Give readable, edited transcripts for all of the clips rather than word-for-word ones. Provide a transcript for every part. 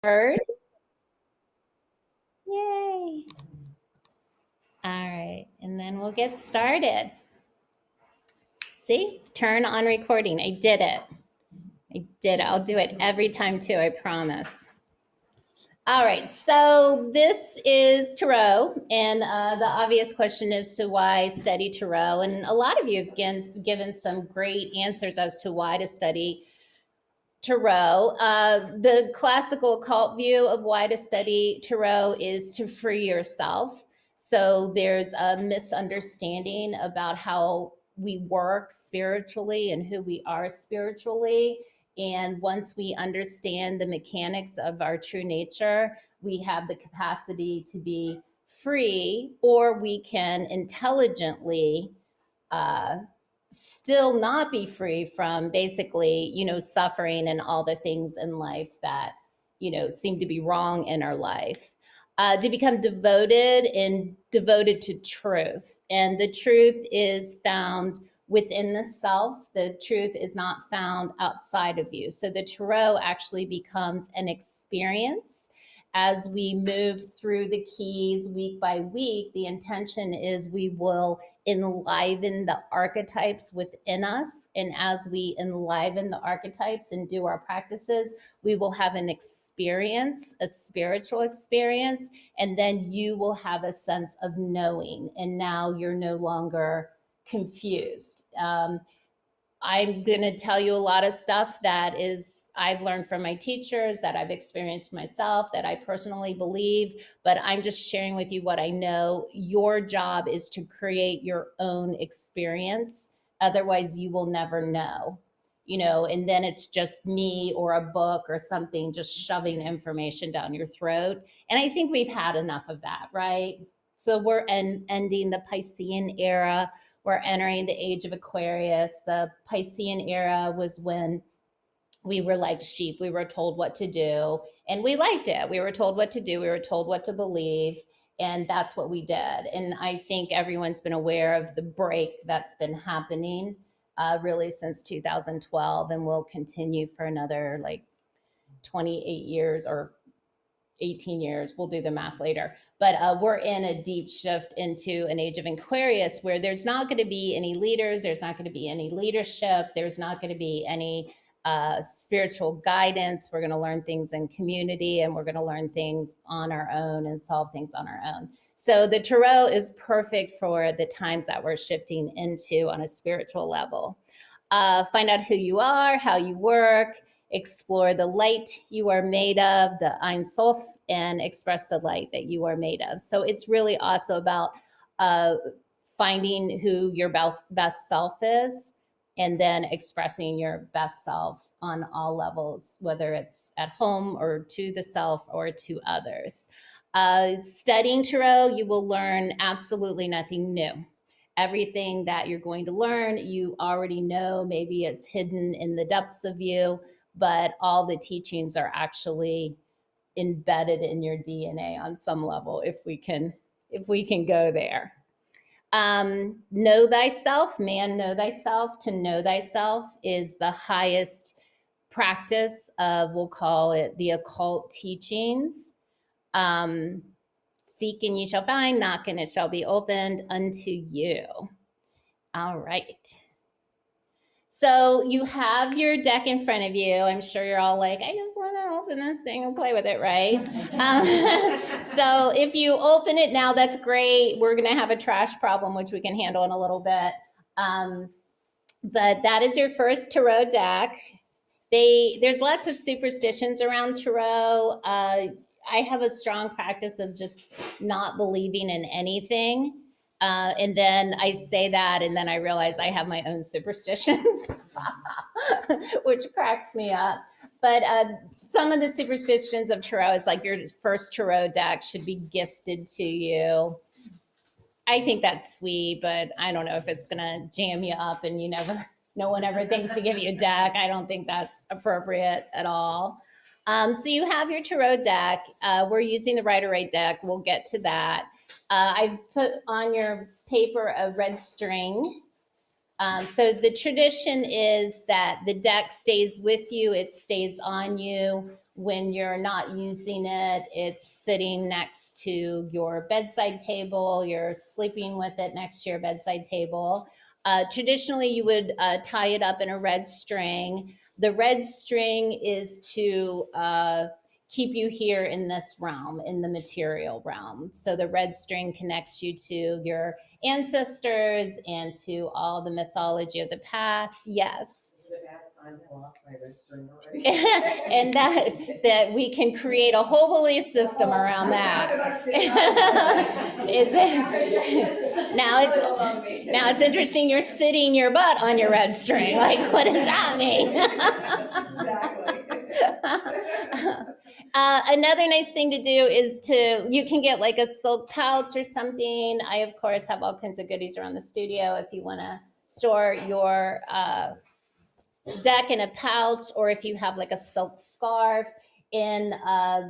Bird. Yay. All right, and then we'll get started. See, turn on recording. I did it. I'll do it every time too, I promise. All right, so this is Tarot, and the obvious question is to why study Tarot, and a lot of you have given some great answers as to why to study Tarot. The classical occult view of why to study Tarot is to free yourself. So there's a misunderstanding about how we work spiritually and who we are spiritually. And once we understand the mechanics of our true nature, we have the capacity to be free, or we can intelligently still not be free from basically, suffering and all the things in life that, seem to be wrong in our life. To become devoted to truth. And the truth is found within the self. The truth is not found outside of you. So the tarot actually becomes an experience. As we move through the keys week by week, the intention is we will enliven the archetypes within us. And as we enliven the archetypes and do our practices, we will have an experience, a spiritual experience, and then you will have a sense of knowing. And now you're no longer confused. I'm going to tell you a lot of stuff that is I've learned from my teachers, that I've experienced myself, that I personally believe, but I'm just sharing with you what I know. Your job is to create your own experience. Otherwise, you will never know, and then it's just me or a book or something just shoving information down your throat. And I think we've had enough of that, right? So we're ending the Piscean era. We're entering the age of Aquarius. The Piscean era was when we were like sheep. We were told what to do, and we liked it. We were told what to do. We were told what to believe, and that's what we did. And I think everyone's been aware of the break that's been happening really since 2012, and will continue for another like 28 years or 18 years. We'll do the math later. But we're in a deep shift into an age of Aquarius where there's not going to be any leaders, there's not going to be any leadership, there's not going to be any spiritual guidance. We're going to learn things in community, and we're going to learn things on our own and solve things on our own. So the tarot is perfect for the times that we're shifting into on a spiritual level. Find out who you are, how you work, explore the light you are made of, the Ein Sof, and express the light that you are made of. So it's really also about finding who your best self is, and then expressing your best self on all levels, whether it's at home or to the self or to others. Studying tarot, you will learn absolutely nothing new. Everything that you're going to learn, you already know. Maybe it's hidden in the depths of you, but all the teachings are actually embedded in your DNA on some level, if we can go there. Know thyself, man, know thyself. To know thyself is the highest practice of, we'll call it the occult teachings. Seek and ye shall find, knock and it shall be opened unto you. All right. So you have your deck in front of you. I'm sure you're all like, I just want to open this thing and play with it, right? So if you open it now, that's great. We're going to have a trash problem, which we can handle in a little bit. But that is your first tarot deck. There's lots of superstitions around tarot. I have a strong practice of just not believing in anything. And then I say that, and then I realize I have my own superstitions, which cracks me up. But some of the superstitions of tarot is like your first tarot deck should be gifted to you. I think that's sweet, but I don't know if it's going to jam you up and no one ever thinks to give you a deck. I don't think that's appropriate at all. So you have your tarot deck. We're using the Rider-Waite deck. We'll get to that. I've put on your paper a red string. So the tradition is that the deck stays with you. It stays on you When you're not using it, it's sitting next to your bedside table. You're sleeping with it next to your bedside table. Traditionally, you would tie it up in a red string. The red string is to keep you here in this realm, in the material realm. So the red string connects you to your ancestors and to all the mythology of the past. Yes. I lost my red string already. And that we can create a whole belief system around that. Is it now it's interesting you're sitting your butt on your red string. Like, what does that mean? Exactly. Another nice thing to do is you can get like a silk pouch or something. I, of course, have all kinds of goodies around the studio if you want to store your deck in a pouch, or if you have like a silk scarf. In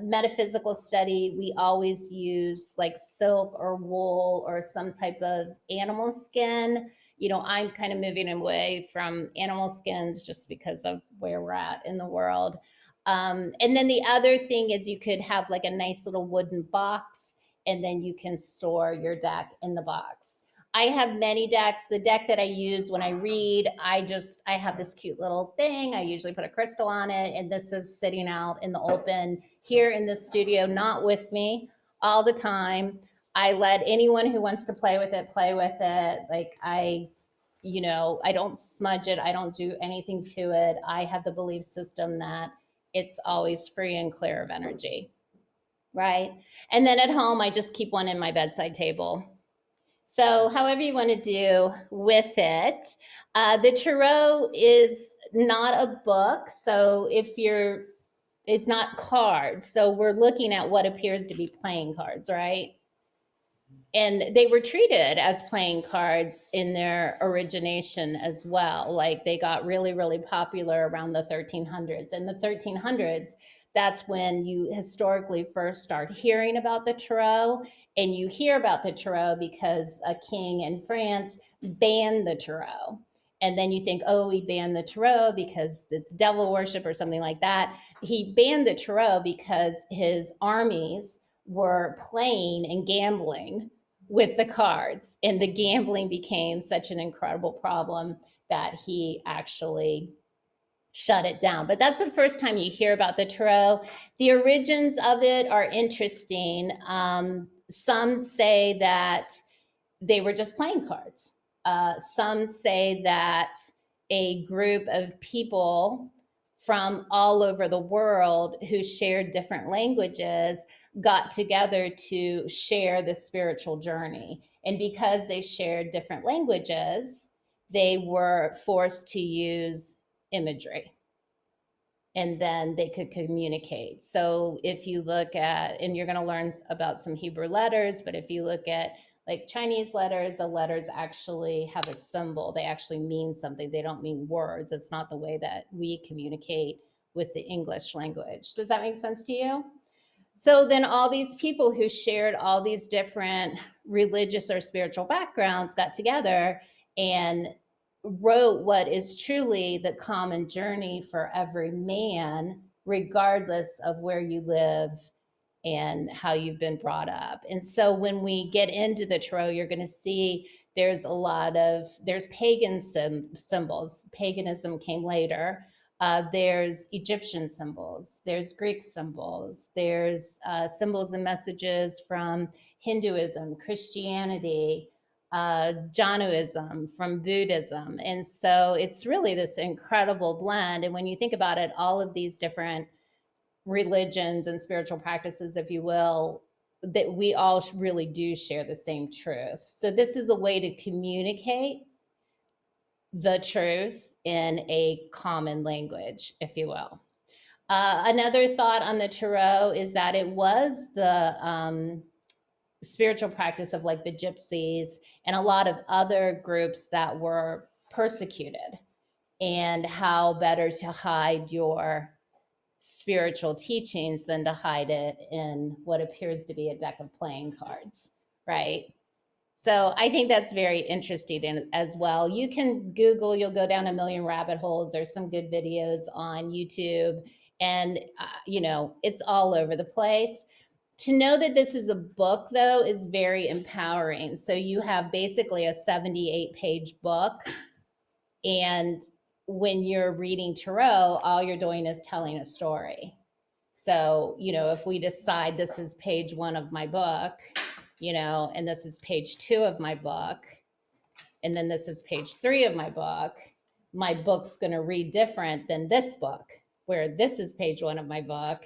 metaphysical study, we always use like silk or wool or some type of animal skin. You know, I'm kind of moving away from animal skins just because of where we're at in the world. And then the other thing is you could have like a nice little wooden box, and then you can store your deck in the box. I have many decks. The deck that I use when I read, I have this cute little thing. I usually put a crystal on it, and this is sitting out in the open here in the studio, not with me all the time. I let anyone who wants to play with it play with it. Like I don't smudge it. I don't do anything to it. I have the belief system that it's always free and clear of energy, right? And then at home, I just keep one in my bedside table. So however you want to do with it. The Tarot is not a book. So it's not cards. So we're looking at what appears to be playing cards, right? And they were treated as playing cards in their origination as well. Like they got really, really popular around the 1300s. In the 1300s, that's when you historically first start hearing about the Tarot. And you hear about the Tarot because a king in France banned the Tarot. And then you think, oh, he banned the Tarot because it's devil worship or something like that. He banned the Tarot because his armies were playing and gambling with the cards, and the gambling became such an incredible problem that he actually shut it down. But that's the first time you hear about the Tarot. The origins of it are interesting. Some say that they were just playing cards. Some say that a group of people from all over the world who shared different languages got together to share the spiritual journey. And because they shared different languages, they were forced to use imagery. And then they could communicate. So if you look at, and you're going to learn about some Hebrew letters, but if you look at like Chinese letters, the letters actually have a symbol. They actually mean something. They don't mean words. It's not the way that we communicate with the English language. Does that make sense to you? So then all these people who shared all these different religious or spiritual backgrounds got together and wrote what is truly the common journey for every man, regardless of where you live and how you've been brought up. And so when we get into the Tarot, you're going to see there's pagan symbols. Paganism came later. There's Egyptian symbols, there's Greek symbols, there's symbols and messages from Hinduism, Christianity, Jainism, from Buddhism. And so it's really this incredible blend. And when you think about it, all of these different religions and spiritual practices, if you will, that we all really do share the same truth. So this is a way to communicate the truth in a common language, if you will. Another thought on the Tarot is that it was the spiritual practice of like the gypsies and a lot of other groups that were persecuted, and how better to hide your spiritual teachings than to hide it in what appears to be a deck of playing cards, right? So I think that's very interesting as well. You can Google, you'll go down a million rabbit holes. There's some good videos on YouTube, And, you know, it's all over the place. To know that this is a book, though, is very empowering. So you have basically a 78-page book. And when you're reading tarot, all you're doing is telling a story. So, you know, if we decide this is page 1 of my book, you know, and this is page 2 of my book, and then this is page 3 of my book's going to read different than this book, where this is page 1 of my book,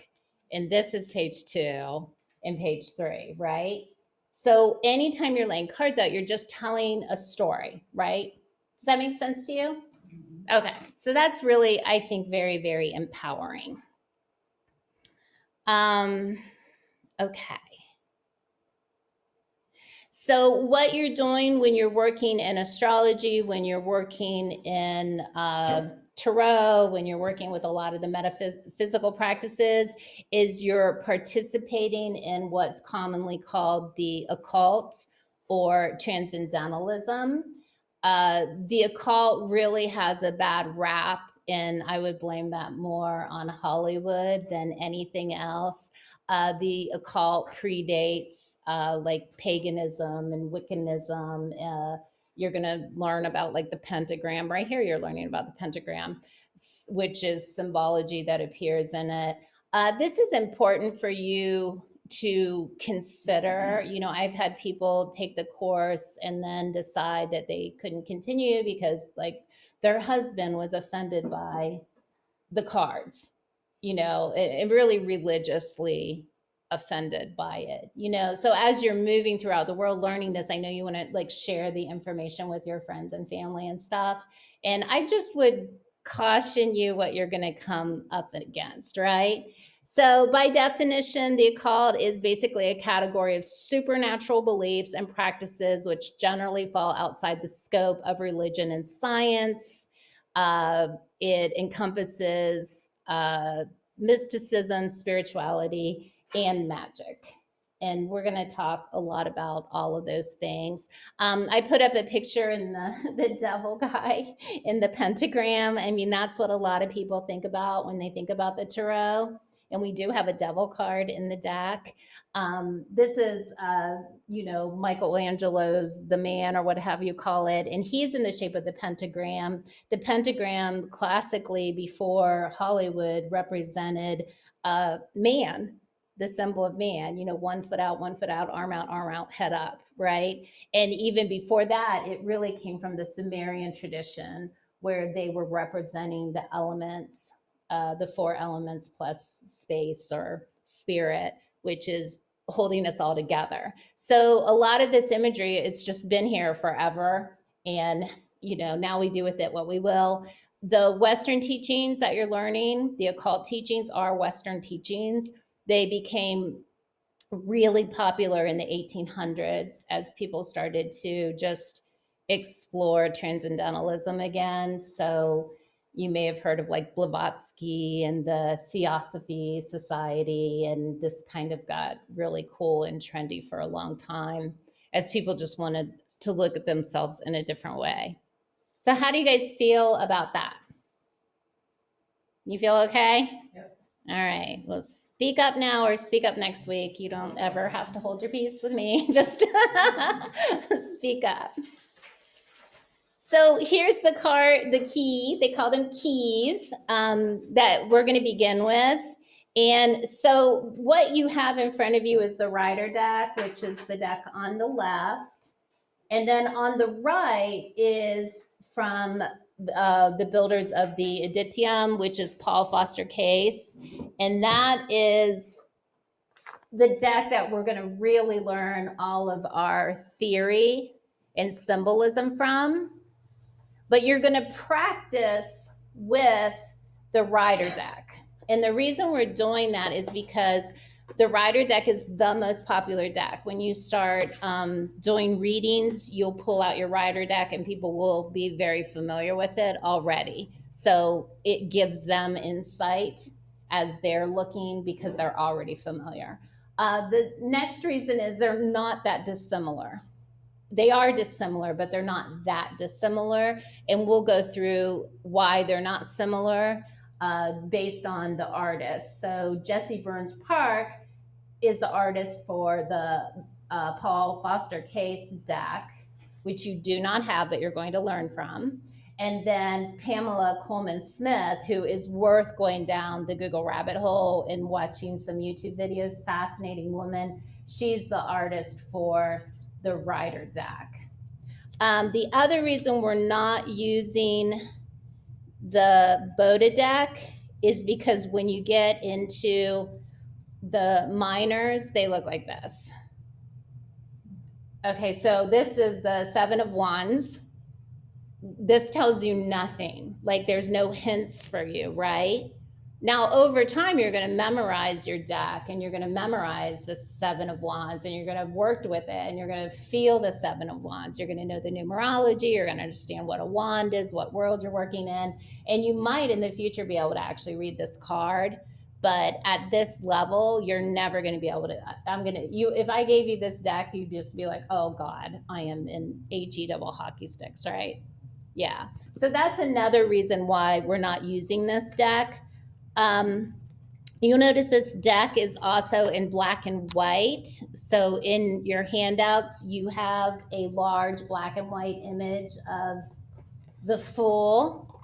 and this is page 2 and page 3, right? So anytime you're laying cards out, you're just telling a story, right? Does that make sense to you? Okay, so that's really, I think, very, very empowering. Okay. So what you're doing when you're working in astrology, when you're working in tarot, when you're working with a lot of the metaphysical practices, is you're participating in what's commonly called the occult or transcendentalism. The occult really has a bad rap, and I would blame that more on Hollywood than anything else. The occult predates like paganism and Wiccanism. You're going to learn about like the pentagram. Right here, you're learning about the pentagram, which is symbology that appears in it. This is important for you to consider. You know, I've had people take the course and then decide that they couldn't continue because like their husband was offended by the cards, you know, and really religiously offended by it, you know. So as you're moving throughout the world learning this, I know you want to like share the information with your friends and family and stuff. And I just would caution you what you're going to come up against, right? So by definition, the occult is basically a category of supernatural beliefs and practices which generally fall outside the scope of religion and science. It encompasses mysticism, spirituality, and magic. And we're going to talk a lot about all of those things. I put up a picture in the devil guy in the pentagram. I mean, that's what a lot of people think about when they think about the tarot. And we do have a devil card in the deck. This is, you know, Michelangelo's The Man, or what have you call it. And he's in the shape of the pentagram. The pentagram, classically before Hollywood, represented man, the symbol of man, you know, 1 foot out, arm out, head up, right? And even before that, it really came from the Sumerian tradition where they were representing the elements, the 4 elements plus space or spirit, which is holding us all together. So a lot of this imagery, it's just been here forever. And, you know, now we do with it what we will. The Western teachings that you're learning, the occult teachings, are Western teachings. They became really popular in the 1800s as people started to just explore transcendentalism again. So you may have heard of like Blavatsky and the Theosophy Society, and this kind of got really cool and trendy for a long time as people just wanted to look at themselves in a different way. So how do you guys feel about that? You feel okay? Yep. All right. Well, speak up now or speak up next week. You don't ever have to hold your peace with me. Just speak up. So here's the card, the key. They call them keys that we're going to begin with. And so what you have in front of you is the Rider deck, which is the deck on the left. And then on the right is from the builders of the Aditya, which is Paul Foster Case. And that is the deck that we're going to really learn all of our theory and symbolism from. But you're going to practice with the Rider deck. And the reason we're doing that is because the Rider deck is the most popular deck. When you start doing readings, you'll pull out your Rider deck and people will be very familiar with it already. So it gives them insight as they're looking because they're already familiar. The next reason is they're not that dissimilar. They are dissimilar, but they're not that dissimilar. And we'll go through why they're not similar. based on the artist. So Jesse Burns Park is the artist for the Paul Foster Case deck, which you do not have, but you're going to learn from. And then Pamela Coleman Smith, who is worth going down the Google rabbit hole and watching some YouTube videos. Fascinating woman. She's the artist for the Rider deck. The other reason we're not using the Boda deck is because when you get into the minors, they look like this. Okay, so this is the Seven of Wands. This tells you nothing. Like there's no hints for you, right? Now, over time, you're going to memorize your deck and you're going to memorize the Seven of Wands and you're going to have worked with it and you're going to feel the Seven of Wands. You're going to know the numerology. You're going to understand what a wand is, what world you're working in. And you might in the future be able to actually read this card. But at this level, you're never going to be able to. If I gave you this deck, you'd just be like, oh God, I am in HE double hockey sticks, right? Yeah. So that's another reason why we're not using this deck. You'll notice this deck is also in black and white. So in your handouts, you have a large black and white image of the Fool.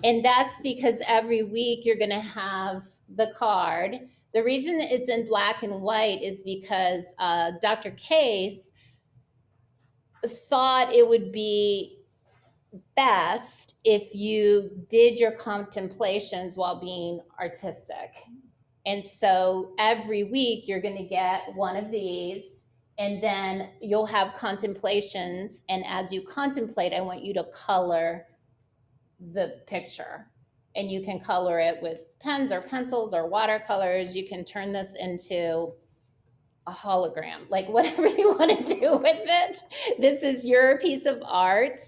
And that's because every week you're going to have the card. The reason it's in black and white is because Dr. Case thought it would be best if you did your contemplations while being artistic. And so every week you're going to get one of these and then you'll have contemplations. And as you contemplate, I want you to color the picture. And you can color it with pens or pencils or watercolors. You can turn this into a hologram, like whatever you want to do with it. This is your piece of art.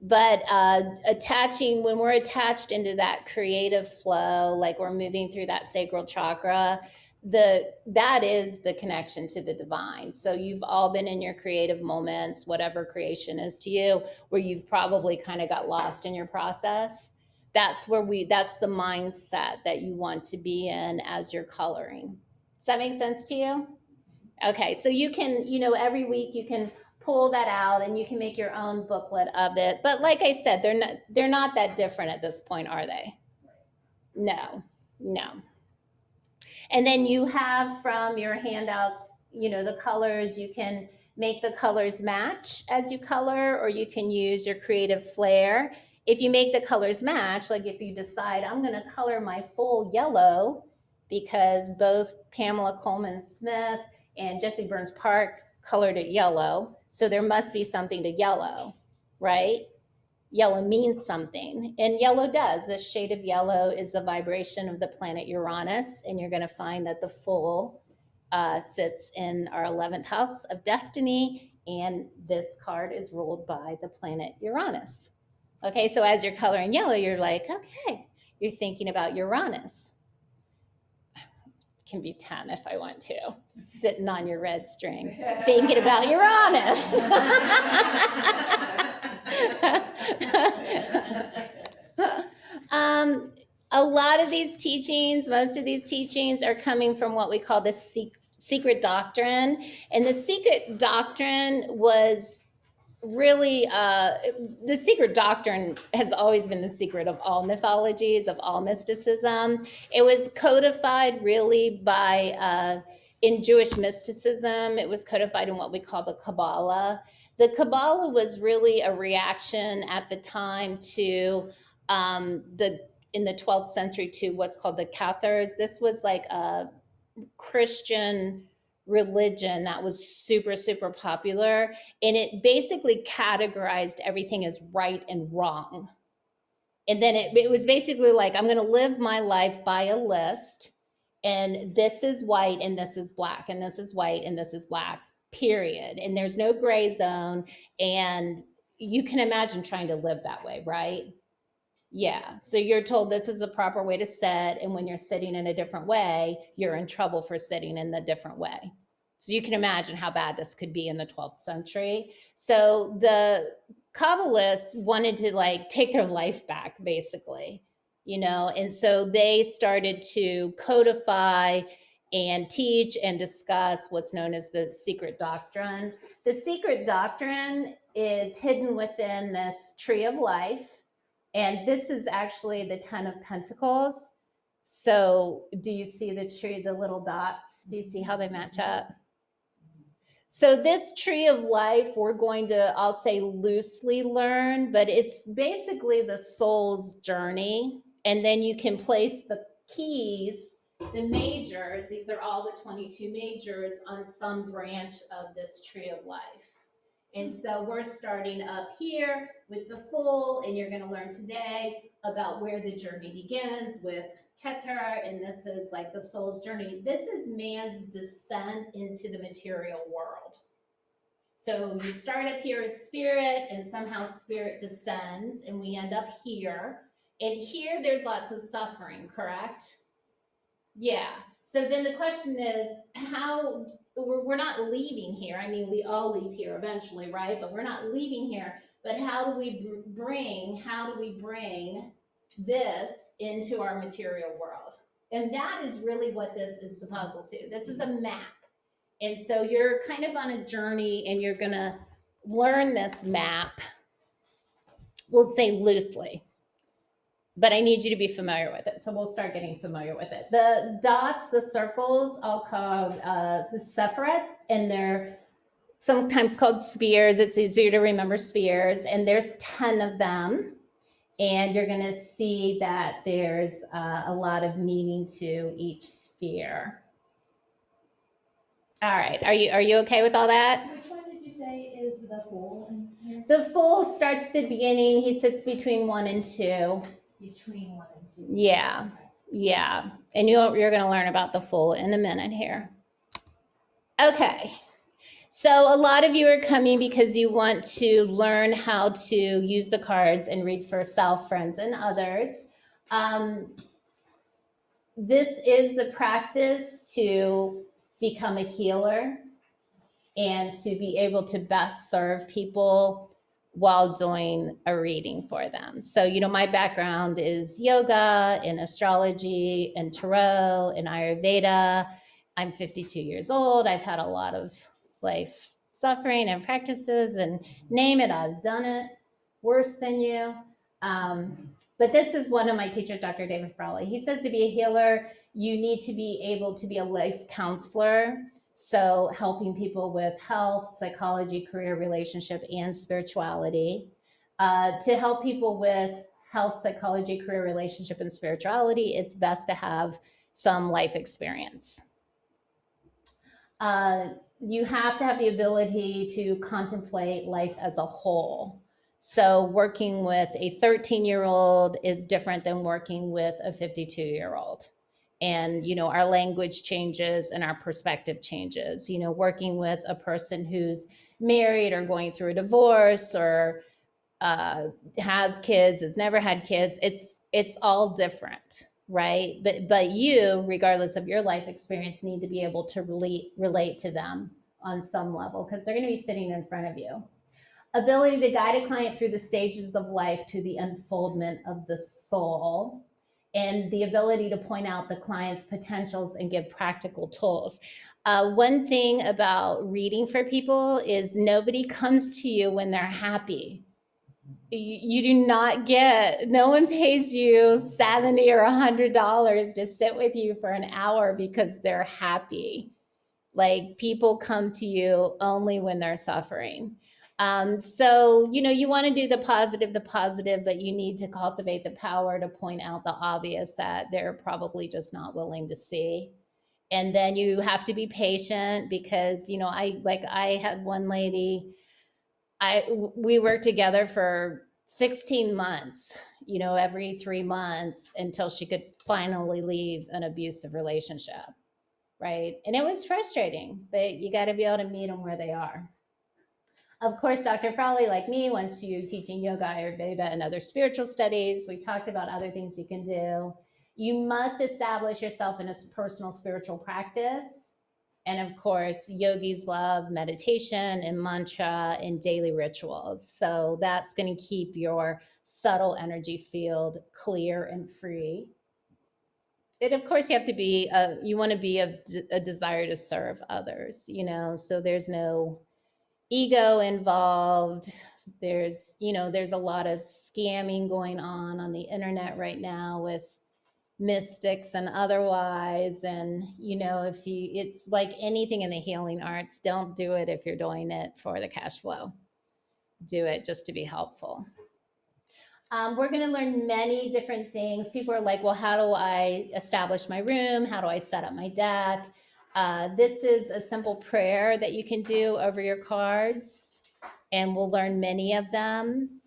But when we're attached into that creative flow, like we're moving through that sacral chakra, that is the connection to the divine. So you've all been in your creative moments, whatever creation is to you, where you've probably kind of got lost in your process. That's the mindset that you want to be in as you're coloring. Does that make sense to you? Okay, so you can, every week you can pull that out and you can make your own booklet of it. But like I said, they're not that different at this point, are they? No. And then you have from your handouts, the colors. You can make the colors match as you color, or you can use your creative flair. If you make the colors match, like if you decide I'm going to color my Fool yellow because both Pamela Coleman Smith and Jesse Burns Park colored it yellow, so there must be something to yellow, right? Yellow means something, and yellow does. This shade of yellow is the vibration of the planet Uranus, and you're going to find that the Fool sits in our 11th house of destiny, and this card is ruled by the planet Uranus. Okay, so as you're coloring yellow, you're like, okay, you're thinking about Uranus. Can be 10 if I want to, sitting on your red string, thinking about Uranus. A lot of these teachings, most of these teachings are coming from what we call the secret doctrine. And the secret doctrine was really, the secret doctrine has always been the secret of all mythologies, of all mysticism. It was codified really by, in Jewish mysticism, it was codified in what we call the Kabbalah. The Kabbalah was really a reaction at the time to in the 12th century to what's called the Cathars. This was like a Christian religion that was super, super popular. And it basically categorized everything as right and wrong. And then it was basically like, I'm going to live my life by a list. And this is white and this is black and this is white and this is black, period. And there's no gray zone. And you can imagine trying to live that way, right? Yeah. So you're told this is the proper way to sit. And when you're sitting in a different way, you're in trouble for sitting in the different way. So you can imagine how bad this could be in the 12th century. So the Kabbalists wanted to like take their life back, basically. and so they started to codify and teach and discuss what's known as the secret doctrine. The secret doctrine is hidden within this tree of life, and this is actually the 10 of Pentacles. So do you see the tree, the little dots? Do you see how they match up? So this tree of life, we're going to, I'll say loosely learn, but it's basically the soul's journey. And then you can place the keys, the majors, these are all the 22 majors on some branch of this tree of life. And so we're starting up here with the Fool, and you're going to learn today about where the journey begins with Keter, and this is like the soul's journey. This is man's descent into the material world. So you start up here as spirit, and somehow spirit descends, and we end up here. And here there's lots of suffering, correct? Yeah. So then the question is, how, we're not leaving here. I mean, we all leave here eventually, right? But we're not leaving here. But how do we bring this into our material world? And that is really what this is, the puzzle too. This is a map. And so you're kind of on a journey, and you're going to learn this map. We'll say loosely, but I need you to be familiar with it. So we'll start getting familiar with it. The dots, the circles, I'll call the sephiroths, and they're sometimes called spheres. It's easier to remember spheres, and there's 10 of them. And you're going to see that there's a lot of meaning to each sphere. All right. Are you okay with all that? Which one did you say is the Fool in here? The Fool starts at the beginning. He sits between 1 and 2. Between 1 and 2. Yeah. Yeah. And you're going to learn about the Fool in a minute here. Okay. So a lot of you are coming because you want to learn how to use the cards and read for self, friends, and others. This is the practice to become a healer and to be able to best serve people while doing a reading for them. So, my background is yoga and astrology and tarot and Ayurveda. I'm 52 years old. I've had a lot of life suffering and practices, and name it, I've done it worse than you. But this is one of my teachers, Dr. David Frawley. He says to be a healer, you need to be able to be a life counselor. So helping people with health, psychology, career, relationship, and spirituality. To help people with health, psychology, career, relationship, and spirituality, it's best to have some life experience. You have to have the ability to contemplate life as a whole. So working with a 13-year-old is different than working with a 52-year-old. And, our language changes and our perspective changes. Working with a person who's married or going through a divorce or has kids, has never had kids, it's all different, right? But you, regardless of your life experience, need to be able to relate to them on some level, because they're going to be sitting in front of you. Ability to guide a client through the stages of life to the unfoldment of the soul, and the ability to point out the client's potentials and give practical tools. One thing about reading for people is nobody comes to you when they're happy. You do not no one pays you $70 or $100 to sit with you for an hour because they're happy. Like, people come to you only when they're suffering. So, you want to do the positive, but you need to cultivate the power to point out the obvious that they're probably just not willing to see. And then you have to be patient because, I had one lady, we worked together for 16 months, every 3 months until she could finally leave an abusive relationship. Right. And it was frustrating, but you got to be able to meet them where they are. Of course, Dr. Frawley, like me, went to teaching yoga, Ayurveda, and other spiritual studies. We talked about other things you can do. You must establish yourself in a personal spiritual practice. And of course, yogis love meditation and mantra and daily rituals. So that's going to keep your subtle energy field clear and free. And of course, you have to be, you want to be a desire to serve others, you know, so there's no ego involved. There's, you know, there's a lot of scamming going on the internet right now with mystics and otherwise. And, you know, if you, it's like anything in the healing arts, don't do it if you're doing it for the cash flow. Do it just to be helpful. We're going to learn many different things. People are like, well, how do I establish my room? How do I set up my deck? This is a simple prayer that you can do over your cards, and we'll learn many of them.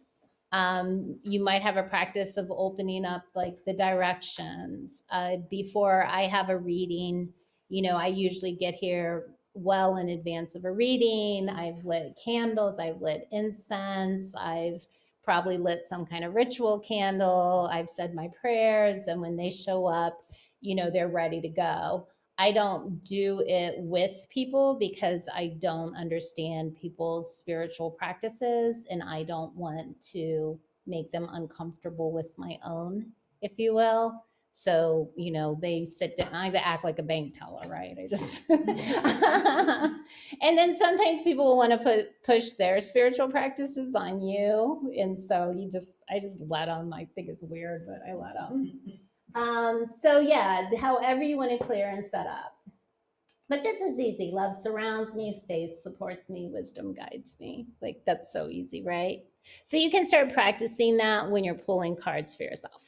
You might have a practice of opening up like the directions. Before I have a reading, you know, I usually get here well in advance of a reading. I've lit candles, I've lit incense, I've probably lit some kind of ritual candle, I've said my prayers, and when they show up, you know, they're ready to go. I don't do it with people because I don't understand people's spiritual practices, and I don't want to make them uncomfortable with my own, if you will. So, you know, they sit down, I act like a bank teller, right? I just, and then sometimes people will want to push their spiritual practices on you. And so I just let them. I think it's weird, but I let them. So yeah, however you want to clear and set up. But this is easy. Love surrounds me, faith supports me, wisdom guides me. Like that's so easy, right? So you can start practicing that when you're pulling cards for yourself.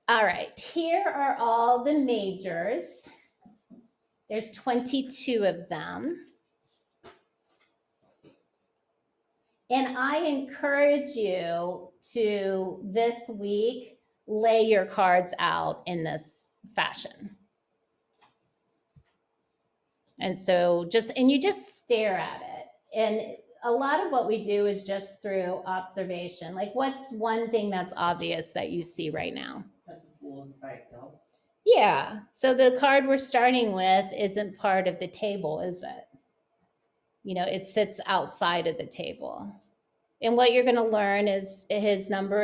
All right, here are all the majors. There's 22 of them. And I encourage you to this week lay your cards out in this fashion. And so you just stare at it. And a lot of what we do is just through observation. Like what's one thing that's obvious that you see right now? That the Fool is by itself. Yeah. So the card we're starting with isn't part of the table, is it? You know, it sits outside of the table. And what you're going to learn is the number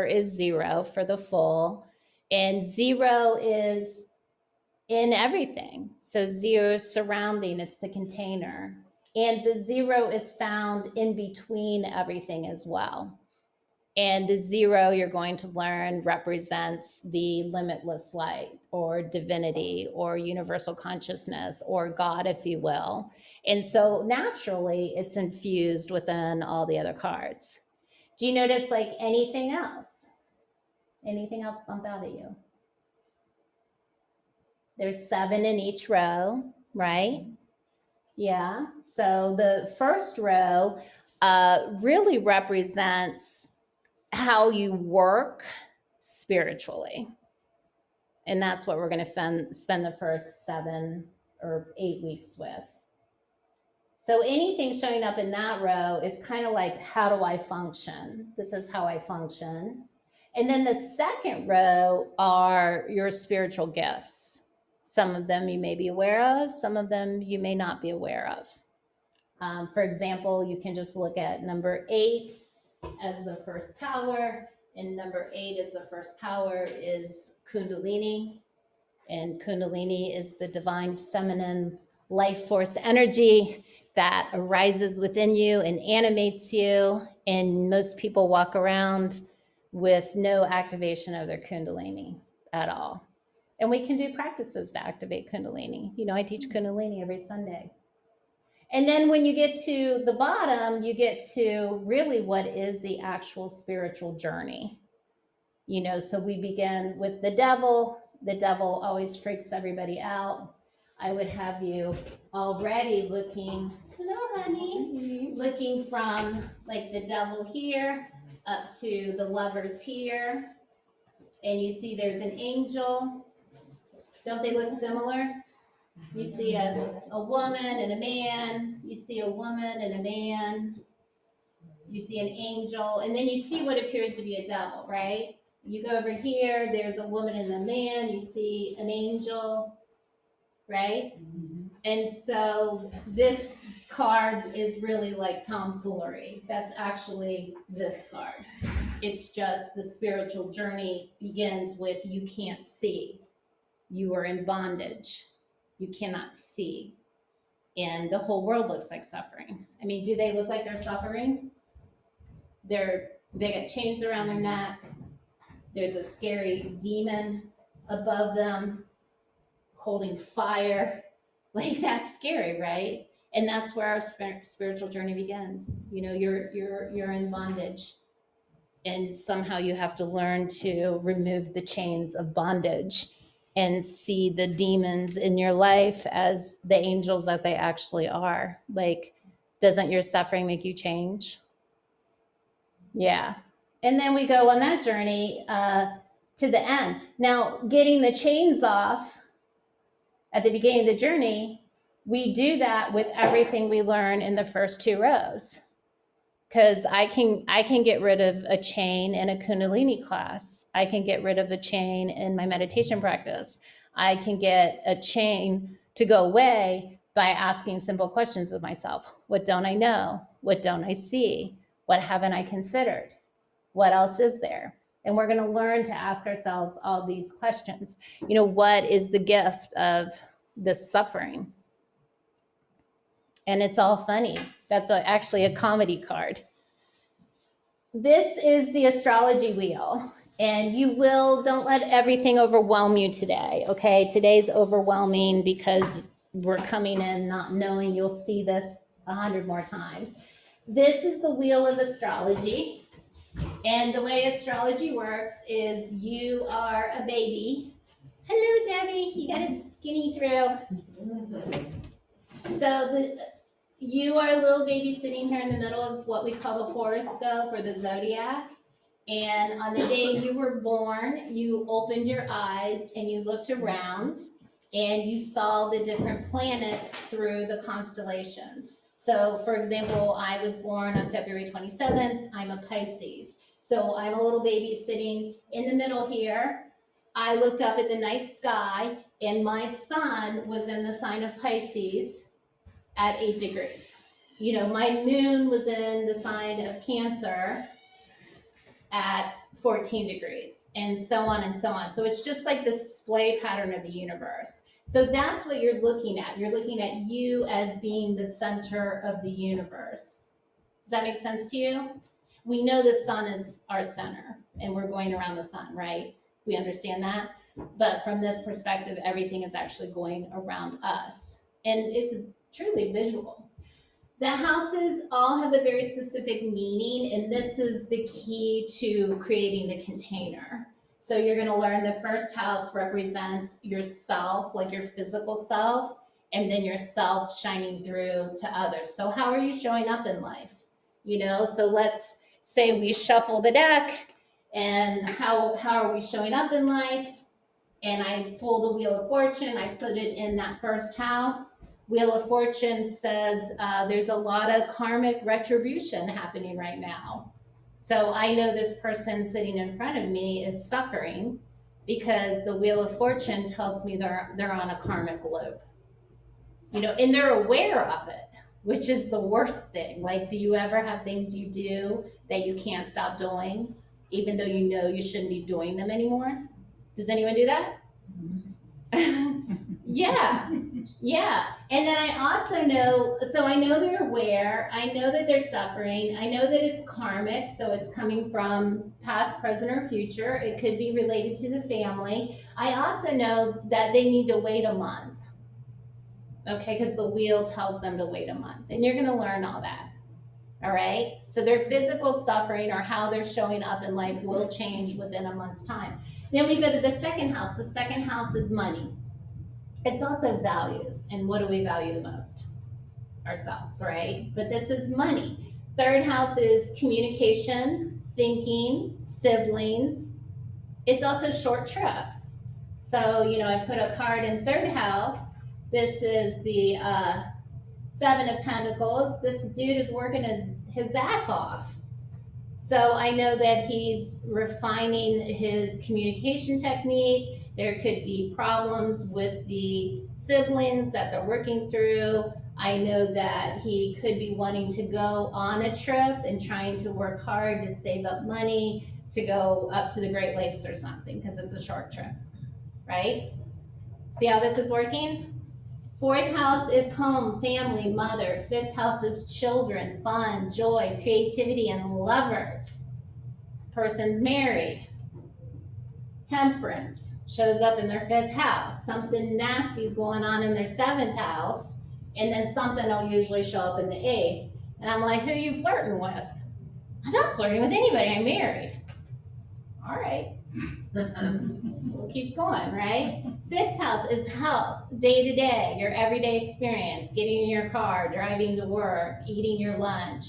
is 0 for the Fool. And 0 is in everything. So 0 is surrounding, it's the container. And the 0 is found in between everything as well. And the 0 you're going to learn represents the limitless light or divinity or universal consciousness or God, if you will. And so naturally it's infused within all the other cards. Do you notice like anything else? Anything else bump out at you? There's 7 in each row, right? Yeah. So the first row really represents how you work spiritually. And that's what we're going to spend the first 7 or 8 weeks with. So anything showing up in that row is kind of like, how do I function? This is how I function. And then the second row are your spiritual gifts. Some of them you may be aware of, some of them you may not be aware of. For example, you can just look at number 8 as the first power, and number 8 as the first power is Kundalini. And Kundalini is the divine feminine life force energy that arises within you and animates you. And most people walk around with no activation of their Kundalini at all. And we can do practices to activate Kundalini. You know, I teach Kundalini every Sunday. And then when you get to the bottom, you get to really what is the actual spiritual journey. You know, so we begin with the devil. The devil always freaks everybody out. I would have you already looking, hello honey, looking from like the devil here up to the lovers here. And you see there's an angel. Don't they look similar? You see a woman and a man. You see a woman and a man. You see an angel. And then you see what appears to be a devil, right? You go over here, there's a woman and a man. You see an angel. right? And so this card is really like tomfoolery. That's actually this card. It's just the spiritual journey begins with you can't see. You are in bondage. You cannot see. And the whole world looks like suffering. I mean, do they look like they're suffering? They got chains around their neck. There's a scary demon above them holding fire. Like, that's scary, right? And that's where our spiritual journey begins. You know, you're in bondage, and somehow you have to learn to remove the chains of bondage and see the demons in your life as the angels that they actually are. Like, doesn't your suffering make you change? Yeah. And then we go on that journey to the end. Now, getting the chains off at the beginning of the journey, we do that with everything we learn in the first 2 rows. Because I can get rid of a chain in a Kundalini class. I can get rid of a chain in my meditation practice. I can get a chain to go away by asking simple questions of myself. What don't I know? What don't I see? What haven't I considered? What else is there? And we're going to learn to ask ourselves all these questions. You know, what is the gift of this suffering? And it's all funny. That's actually a comedy card. This is the astrology wheel. And don't let everything overwhelm you today, okay? Today's overwhelming because we're coming in not knowing. You'll see this 100 more times. This is the wheel of astrology. And the way astrology works is you are a baby. Hello, Debbie. You got a skinny through. So you are a little baby sitting here in the middle of what we call the horoscope or the zodiac. And on the day you were born, you opened your eyes and you looked around and you saw the different planets through the constellations. So, for example, I was born on February 27th. I'm a Pisces. So I'm a little baby sitting in the middle here. I looked up at the night sky, and my sun was in the sign of Pisces at 8 degrees. You know, my moon was in the sign of Cancer at 14 degrees, and so on and so on. So it's just like the display pattern of the universe. So that's what you're looking at. You're looking at you as being the center of the universe. Does that make sense to you? We know the sun is our center, and we're going around the sun, right? We understand that. But from this perspective, everything is actually going around us. And it's truly visual. The houses all have a very specific meaning, and this is the key to creating the container. So you're going to learn the first house represents yourself, like your physical self, and then yourself shining through to others. So how are you showing up in life? You know, so let's say we shuffle the deck, and how are we showing up in life? And I pull the Wheel of Fortune, I put it in that first house. Wheel of Fortune says there's a lot of karmic retribution happening right now. So I know this person sitting in front of me is suffering because the Wheel of Fortune tells me they're on a karmic loop. You know, and they're aware of it, which is the worst thing. Like, do you ever have things you do that you can't stop doing, even though you know you shouldn't be doing them anymore? Does anyone do that? Yeah. And then I also know, so I know they're aware, I know that they're suffering, I know that it's karmic, so it's coming from past, present, or future. It could be related to the family. I also know that they need to wait a month, okay, because the wheel tells them to wait a month, and you're going to learn all that. All right, so their physical suffering or how they're showing up in life will change within a month's time. Then we go to the second house. The second house is money. It's also values. And what do we value the most? Ourselves, right? But this is money. Third house is communication, thinking, siblings. It's also short trips. So, you know, I put a card in third house. This is the Seven of Pentacles. This dude is working his ass off. So I know that he's refining his communication technique. There could be problems with the siblings that they're working through. I know that he could be wanting to go on a trip and trying to work hard to save up money to go up to the Great Lakes or something because it's a short trip, right? See how this is working? Fourth house is home, family, mother. Fifth house is children, fun, joy, creativity, and lovers. This person's married. Temperance shows up in their fifth house. Something nasty's going on in their seventh house, and then something will usually show up in the eighth. And I'm like, who are you flirting with? I'm not flirting with anybody. I'm married. All right. We'll keep going, right? Sixth house is health, day to day, your everyday experience, getting in your car, driving to work, eating your lunch,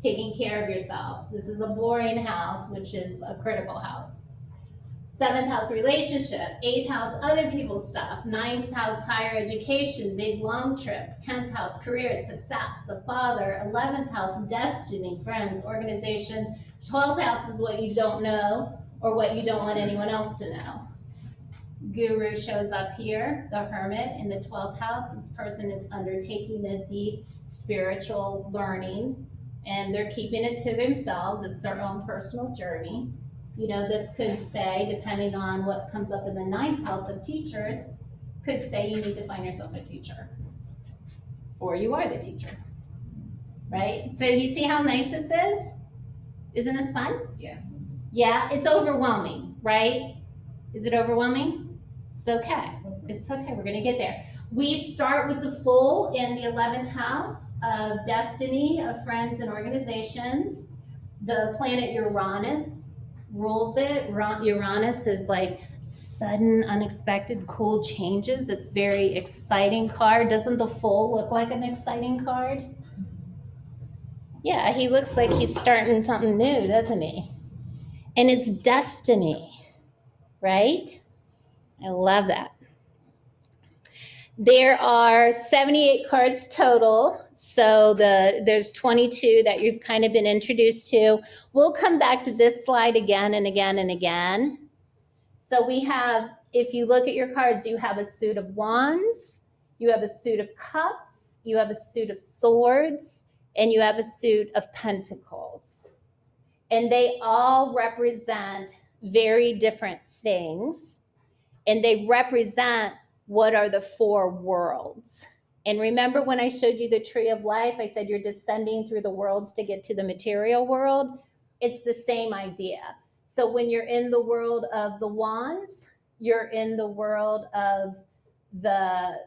taking care of yourself. This is a boring house, which is a critical house. Seventh house, relationship. Eighth house, other people's stuff. Ninth house, higher education, big long trips. 10th house, career, success, the father. 11th house, destiny, friends, organization. 12th house is what you don't know or what you don't want anyone else to know. Guru shows up here, the hermit in the 12th house. This person is undertaking a deep spiritual learning and they're keeping it to themselves. It's their own personal journey. You know, this could say, depending on what comes up in the 9th house of teachers, could say you need to find yourself a teacher. Or you are the teacher, right? So you see how nice this is? Isn't this fun? Yeah. Yeah, it's overwhelming, right? Is it overwhelming? It's okay. It's okay, we're gonna get there. We start with the Fool in the 11th house of destiny, of friends and organizations. The planet Uranus rules it. Uranus is like sudden, unexpected, cool changes. It's very exciting card. Doesn't the Fool look like an exciting card? Yeah, he looks like he's starting something new, doesn't he? And it's destiny, right? I love that. There are 78 cards total, so there's 22 that you've kind of been introduced to. We'll come back to this slide again and again and again. So we have, if you look at your cards, you have a suit of wands, you have a suit of cups, you have a suit of swords, and you have a suit of pentacles. And they all represent very different things, and they represent what are the 4 worlds. And remember when I showed you the tree of life, I said you're descending through the worlds to get to the material world. It's the same idea. So when you're in the world of the wands, you're in the world of the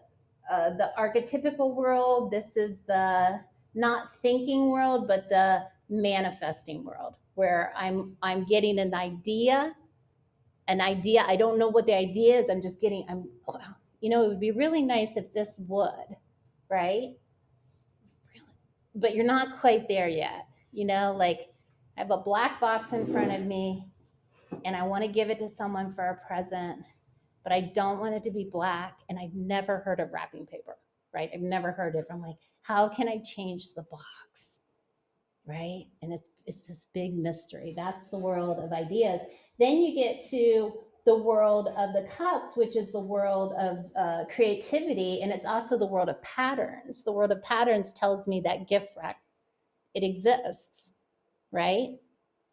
archetypical world. This is the not thinking world, but the manifesting world, where I'm getting an idea. I don't know what the idea is. I'm just getting, it would be really nice if this would, right? But you're not quite there yet. Like I have a black box in front of me and I want to give it to someone for a present, but I don't want it to be black. And I've never heard of wrapping paper, right? I've never heard it. I'm like, how can I change the box, right? And it's this big mystery. That's the world of ideas. Then you get to the world of the cups, which is the world of creativity, and it's also the world of patterns. The world of patterns tells me that gift wrap, it exists, right?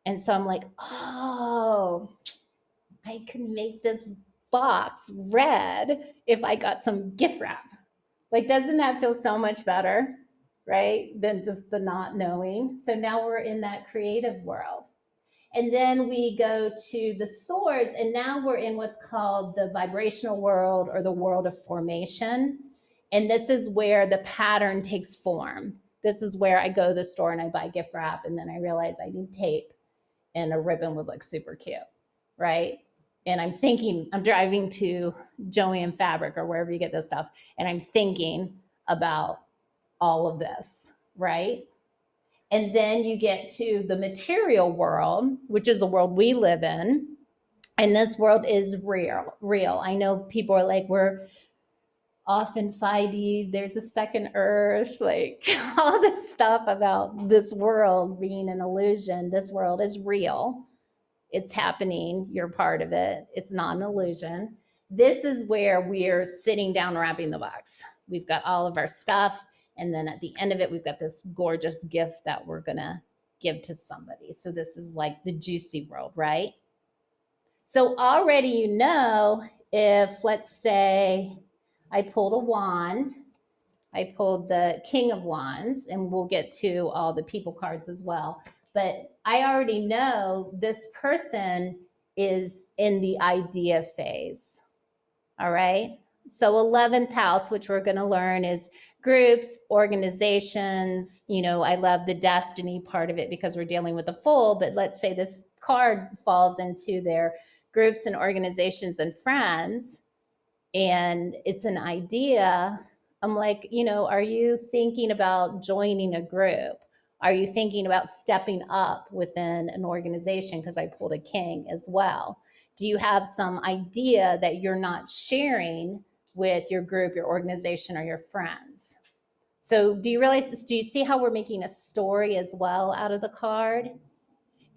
And so I'm like, oh, I can make this box red if I got some gift wrap. Like, doesn't that feel so much better, right? Than just the not knowing. So now we're in that creative world. And then we go to the swords, and now we're in what's called the vibrational world or the world of formation. And this is where the pattern takes form. This is where I go to the store and I buy gift wrap, and then I realize I need tape and a ribbon would look super cute, right? And I'm driving to Joann Fabric or wherever you get this stuff, and I'm thinking about all of this, right? And then you get to the material world, which is the world we live in. And this world is real. I know people are like, we're off in 5D, there's a second earth, like all this stuff about this world being an illusion. This world is real. It's happening. You're part of it. It's not an illusion. This is where we're sitting down wrapping the box. We've got all of our stuff. And then at the end of it, we've got this gorgeous gift that we're going to give to somebody. So this is like the juicy world, right? So already you know, if let's say I pulled a wand, I pulled the King of Wands, and we'll get to all the people cards as well. But I already know this person is in the idea phase. All right. So 11th house, which we're going to learn, is groups, organizations. You know, I love the destiny part of it because we're dealing with the Fool, but let's say this card falls into their groups and organizations and friends, and it's an idea. I'm like, you know, are you thinking about joining a group? Are you thinking about stepping up within an organization? Because I pulled a king as well. Do you have some idea that you're not sharing with your group, your organization, or your friends? So do you see how we're making a story as well out of the card?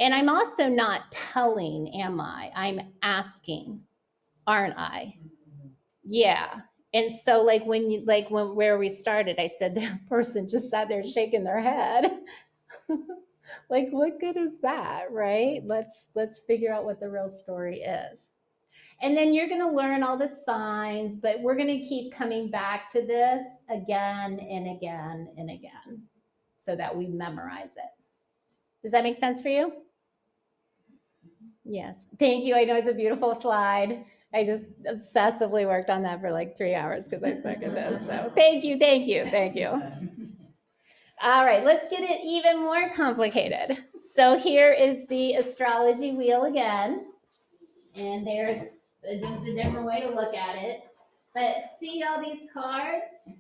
And I'm also not telling, am I? I'm asking, aren't I? Yeah. And so where we started, I said that person just sat there shaking their head. Like, what good is that, right? Let's figure out what the real story is. And then you're going to learn all the signs, but we're going to keep coming back to this again and again and again so that we memorize it. Does that make sense for you? Yes. Thank you. I know it's a beautiful slide. I just obsessively worked on that for like 3 hours because I suck at this. So thank you, thank you, thank you. All right, let's get it even more complicated. So here is the astrology wheel again. And there's just a different way to look at it. But see all these cards?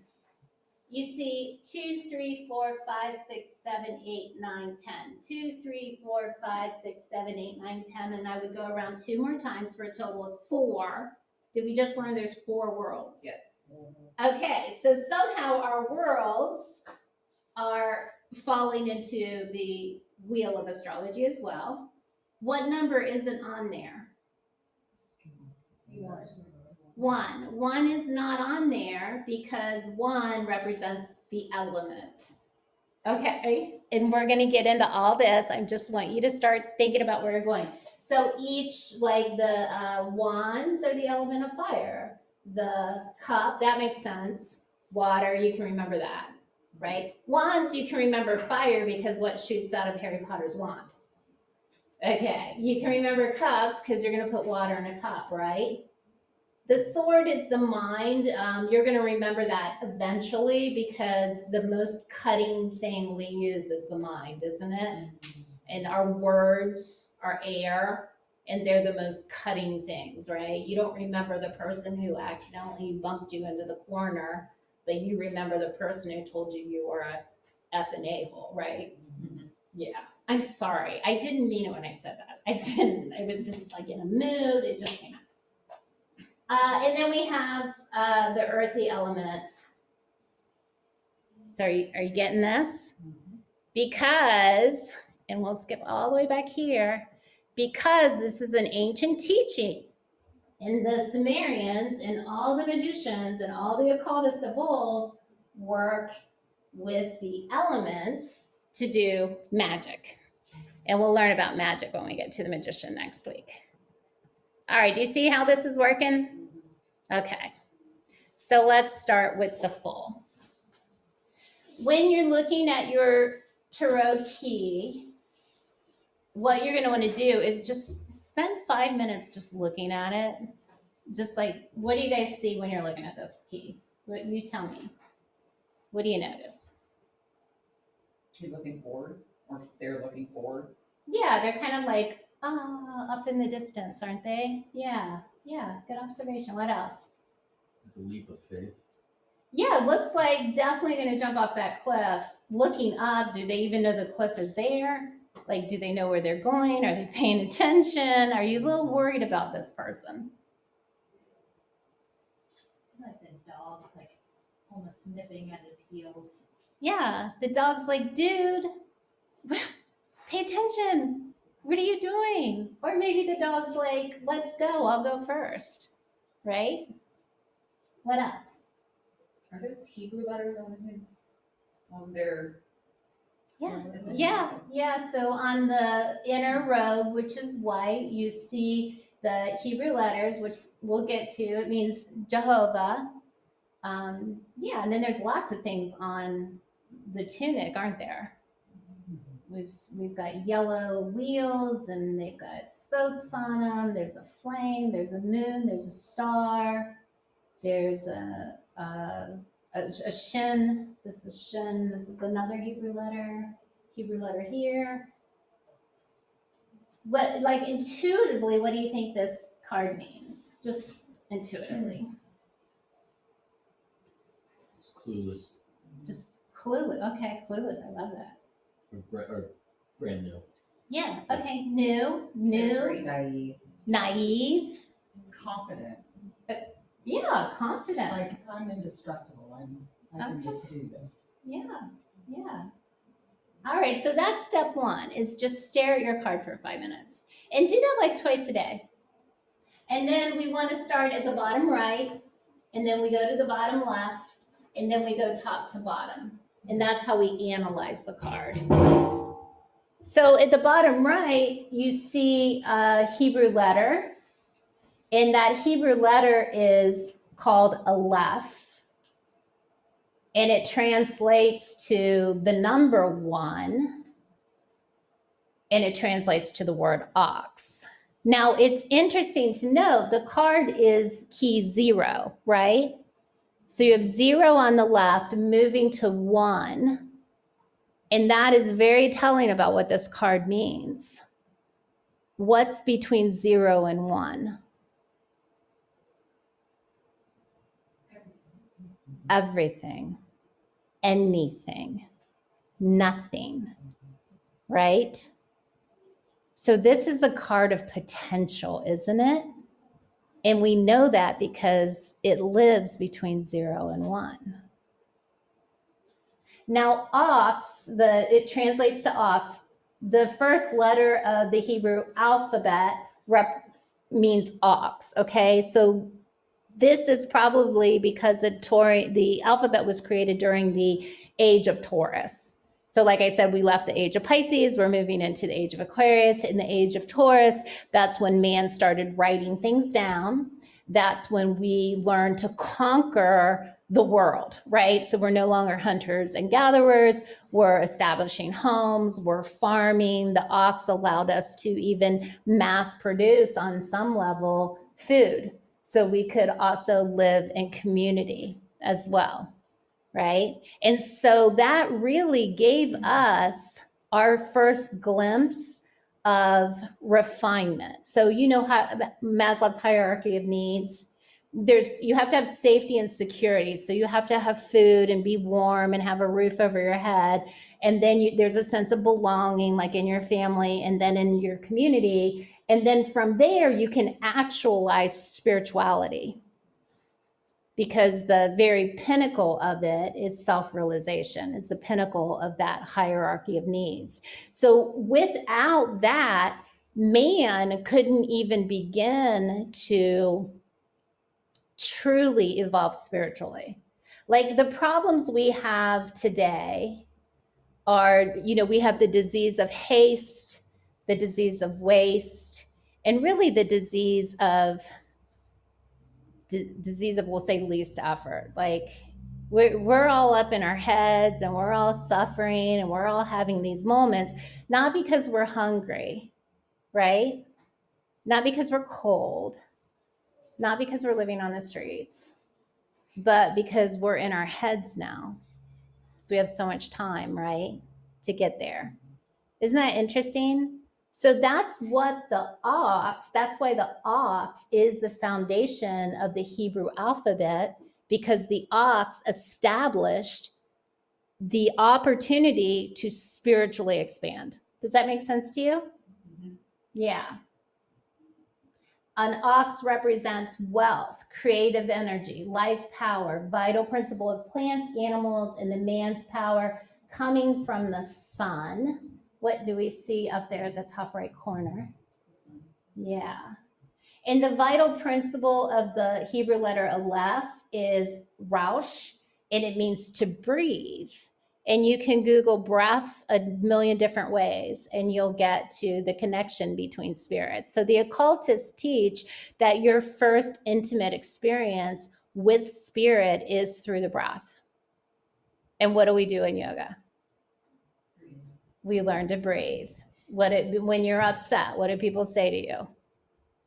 You see 2, 3, 4, 5, 6, 7, 8, 9, 10. 2, 3, 4, 5, 6, 7, 8, 9, 10. And I would go around 2 more times for a total of 4. Did we just learn there's 4 worlds? Yes. Okay, so somehow our worlds are falling into the wheel of astrology as well. What number isn't on there? 1. 1 is not on there because 1 represents the element. Okay, and we're going to get into all this. I just want you to start thinking about where you're going. So each, like the wands are the element of fire. The cup, that makes sense. Water, you can remember that, right? Wands, you can remember fire because what shoots out of Harry Potter's wand. Okay, you can remember cups because you're going to put water in a cup, right? The sword is the mind. You're going to remember that eventually because the most cutting thing we use is the mind, isn't it? And our words are air, and they're the most cutting things, right? You don't remember the person who accidentally bumped you into the corner, but you remember the person who told you were a effing a-hole, right? Yeah. I'm sorry. I didn't mean it when I said that. I didn't. I was just like in a mood. It just came out. And then we have the earthy element. So are you getting this? Because, and we'll skip all the way back here, because this is an ancient teaching. And the Sumerians and all the magicians and all the occultists of old work with the elements to do magic. And we'll learn about magic when we get to the magician next week. All right, do you see how this is working? Okay, so let's start with the Fool. When you're looking at your tarot key, what you're going to want to do is just spend 5 minutes just looking at it. Just like, what do you guys see when you're looking at this key? What, you tell me. What do you notice? He's looking forward, or they're looking forward. Yeah, they're kind of like, up in the distance, aren't they? Yeah, good observation. What else? The leap of faith. Yeah, it looks like definitely going to jump off that cliff. Looking up, do they even know the cliff is there? Like, do they know where they're going? Are they paying attention? Are you a little worried about this person? Like the dog, like almost nipping at his heels. Yeah, the dog's like, dude, pay attention. What are you doing? Or maybe the dog's like, let's go, I'll go first. right? What else? Are those Hebrew letters on their? Yeah, Is it? yeah. So on the inner robe, which is white, you see the Hebrew letters, which we'll get to. It means Jehovah. Yeah, and then there's lots of things on the tunic, aren't there? We've got yellow wheels, and they've got spokes on them. There's a flame. There's a moon. There's a star. There's a shin. This is shin. This is another Hebrew letter. Hebrew letter here. What, like intuitively, what do you think this card means? Just intuitively. It's clueless Just clueless. Okay, clueless. I love that. or brand new. Yeah. Okay. New. Very naive. Naive. Confident, Yeah. Confident. like I'm indestructible. I can Okay. just do this. Yeah. Yeah. All right. So that's step one, is just stare at your card for 5 minutes and do that like twice a day. And then we want to start at the bottom right, and then we go to the bottom left, and then we go top to bottom. And that's how we analyze the card. So at the bottom right, you see a Hebrew letter, and that Hebrew letter is called Aleph, and it translates to the number 1, and it translates to the word ox. Now, it's interesting to note the card is key 0, right? So you have 0 on the left, moving to 1. And that is very telling about what this card means. What's between 0 and 1? Everything, anything, nothing, right? So this is a card of potential, isn't it? And we know that because it lives between 0 and 1. Now, ox, it translates to ox. The first letter of the Hebrew alphabet means ox, okay? So this is probably because the alphabet was created during the age of Taurus. So like I said, we left the age of Pisces, we're moving into the age of Aquarius. In the age of Taurus, that's when man started writing things down. That's when we learned to conquer the world, right? So we're no longer hunters and gatherers. We're establishing homes, we're farming. The ox allowed us to even mass produce on some level food. So we could also live in community as well, right? And so that really gave us our first glimpse of refinement. So you know how Maslow's hierarchy of needs, you have to have safety and security. So you have to have food and be warm and have a roof over your head. And then there's a sense of belonging, like in your family and then in your community. And then from there, you can actualize spirituality, because the very pinnacle of it is self-realization, is the pinnacle of that hierarchy of needs. So without that, man couldn't even begin to truly evolve spiritually. Like the problems we have today are, we have the disease of haste, the disease of waste, and really the disease of we'll say least effort. Like we're all up in our heads and we're all suffering and we're all having these moments, not because we're hungry, right? Not because we're cold, not because we're living on the streets, but because we're in our heads now. So we have so much time, right, to get there. Isn't that interesting? So that's why the ox is the foundation of the Hebrew alphabet, because the ox established the opportunity to spiritually expand. Does that make sense to you? Mhm. Yeah. An ox represents wealth, creative energy, life power, vital principle of plants, animals, and the man's power coming from the sun. What do we see up there at the top right corner? Yeah. And the vital principle of the Hebrew letter Aleph is Raush, and it means to breathe. And you can Google breath a million different ways, and you'll get to the connection between spirits. So the occultists teach that your first intimate experience with spirit is through the breath. And what do we do in yoga? We learn to breathe. When you're upset, what do people say to you?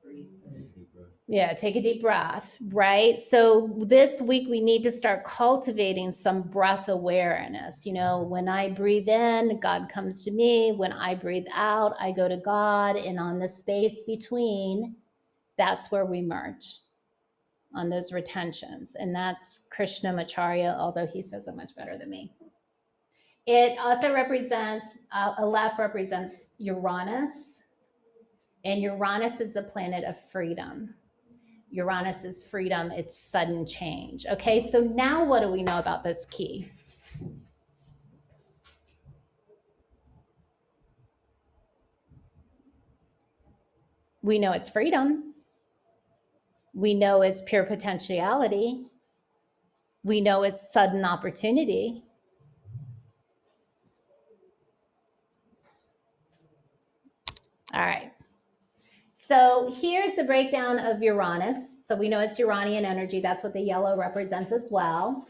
Breathe. Take a deep breath. Yeah, take a deep breath, right? So this week we need to start cultivating some breath awareness. You know, when I breathe in, God comes to me. When I breathe out, I go to God. And on the space between, that's where we merge on those retentions. And that's Krishnamacharya, although he says it much better than me. It also represents, Aleph represents Uranus. And Uranus is the planet of freedom. Uranus is freedom, it's sudden change. Okay, so now what do we know about this key? We know it's freedom. We know it's pure potentiality. We know it's sudden opportunity. All right. So here's the breakdown of Uranus. So we know it's Uranian energy. That's what the yellow represents as well.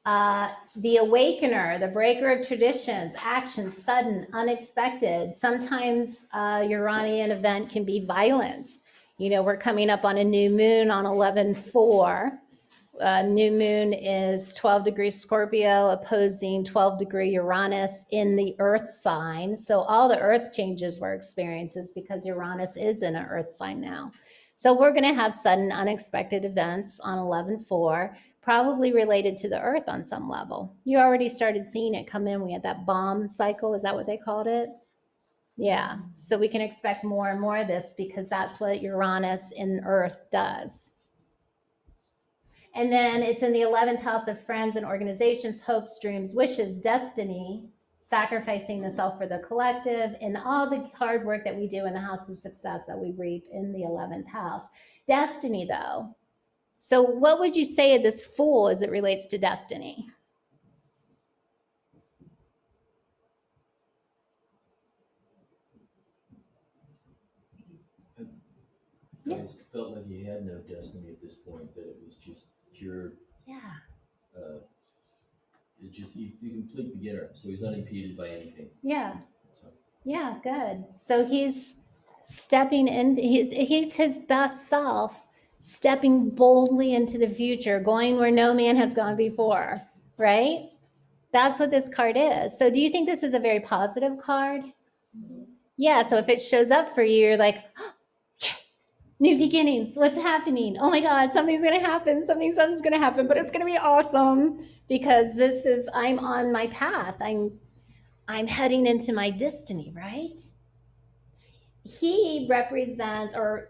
The awakener, the breaker of traditions, action, sudden, unexpected. Sometimes a Uranian event can be violent. You know, we're coming up on a new moon on 11/4. New moon is 12 degrees Scorpio opposing 12-degree Uranus in the Earth sign. So all the Earth changes we're experiencing because Uranus is in an Earth sign now. So we're going to have sudden, unexpected events on 11/4, probably related to the Earth on some level. You already started seeing it come in. We had that bomb cycle. Is that what they called it? Yeah. So we can expect more and more of this because that's what Uranus in Earth does. And then it's in the 11th house of friends and organizations, hopes, dreams, wishes, destiny, sacrificing the self for the collective, and all the hard work that we do in the house of success that we reap in the 11th house. Destiny, though. So what would you say of this Fool as it relates to destiny? I always felt like he had no destiny at this point, that it was just pure, Yeah. he's a complete beginner, so he's unimpeded by anything. Yeah. So, Yeah, good. So he's stepping into he's his best self, stepping boldly into the future, going where no man has gone before, right? That's what this card is. So do you think this is a very positive card? Yeah, so if it shows up for you, you're like, oh, yeah, new beginnings. What's happening? Oh my God, something's going to happen. Something's going to happen, but it's going to be awesome because this is, I'm on my path. I'm heading into my destiny, right? He represents, or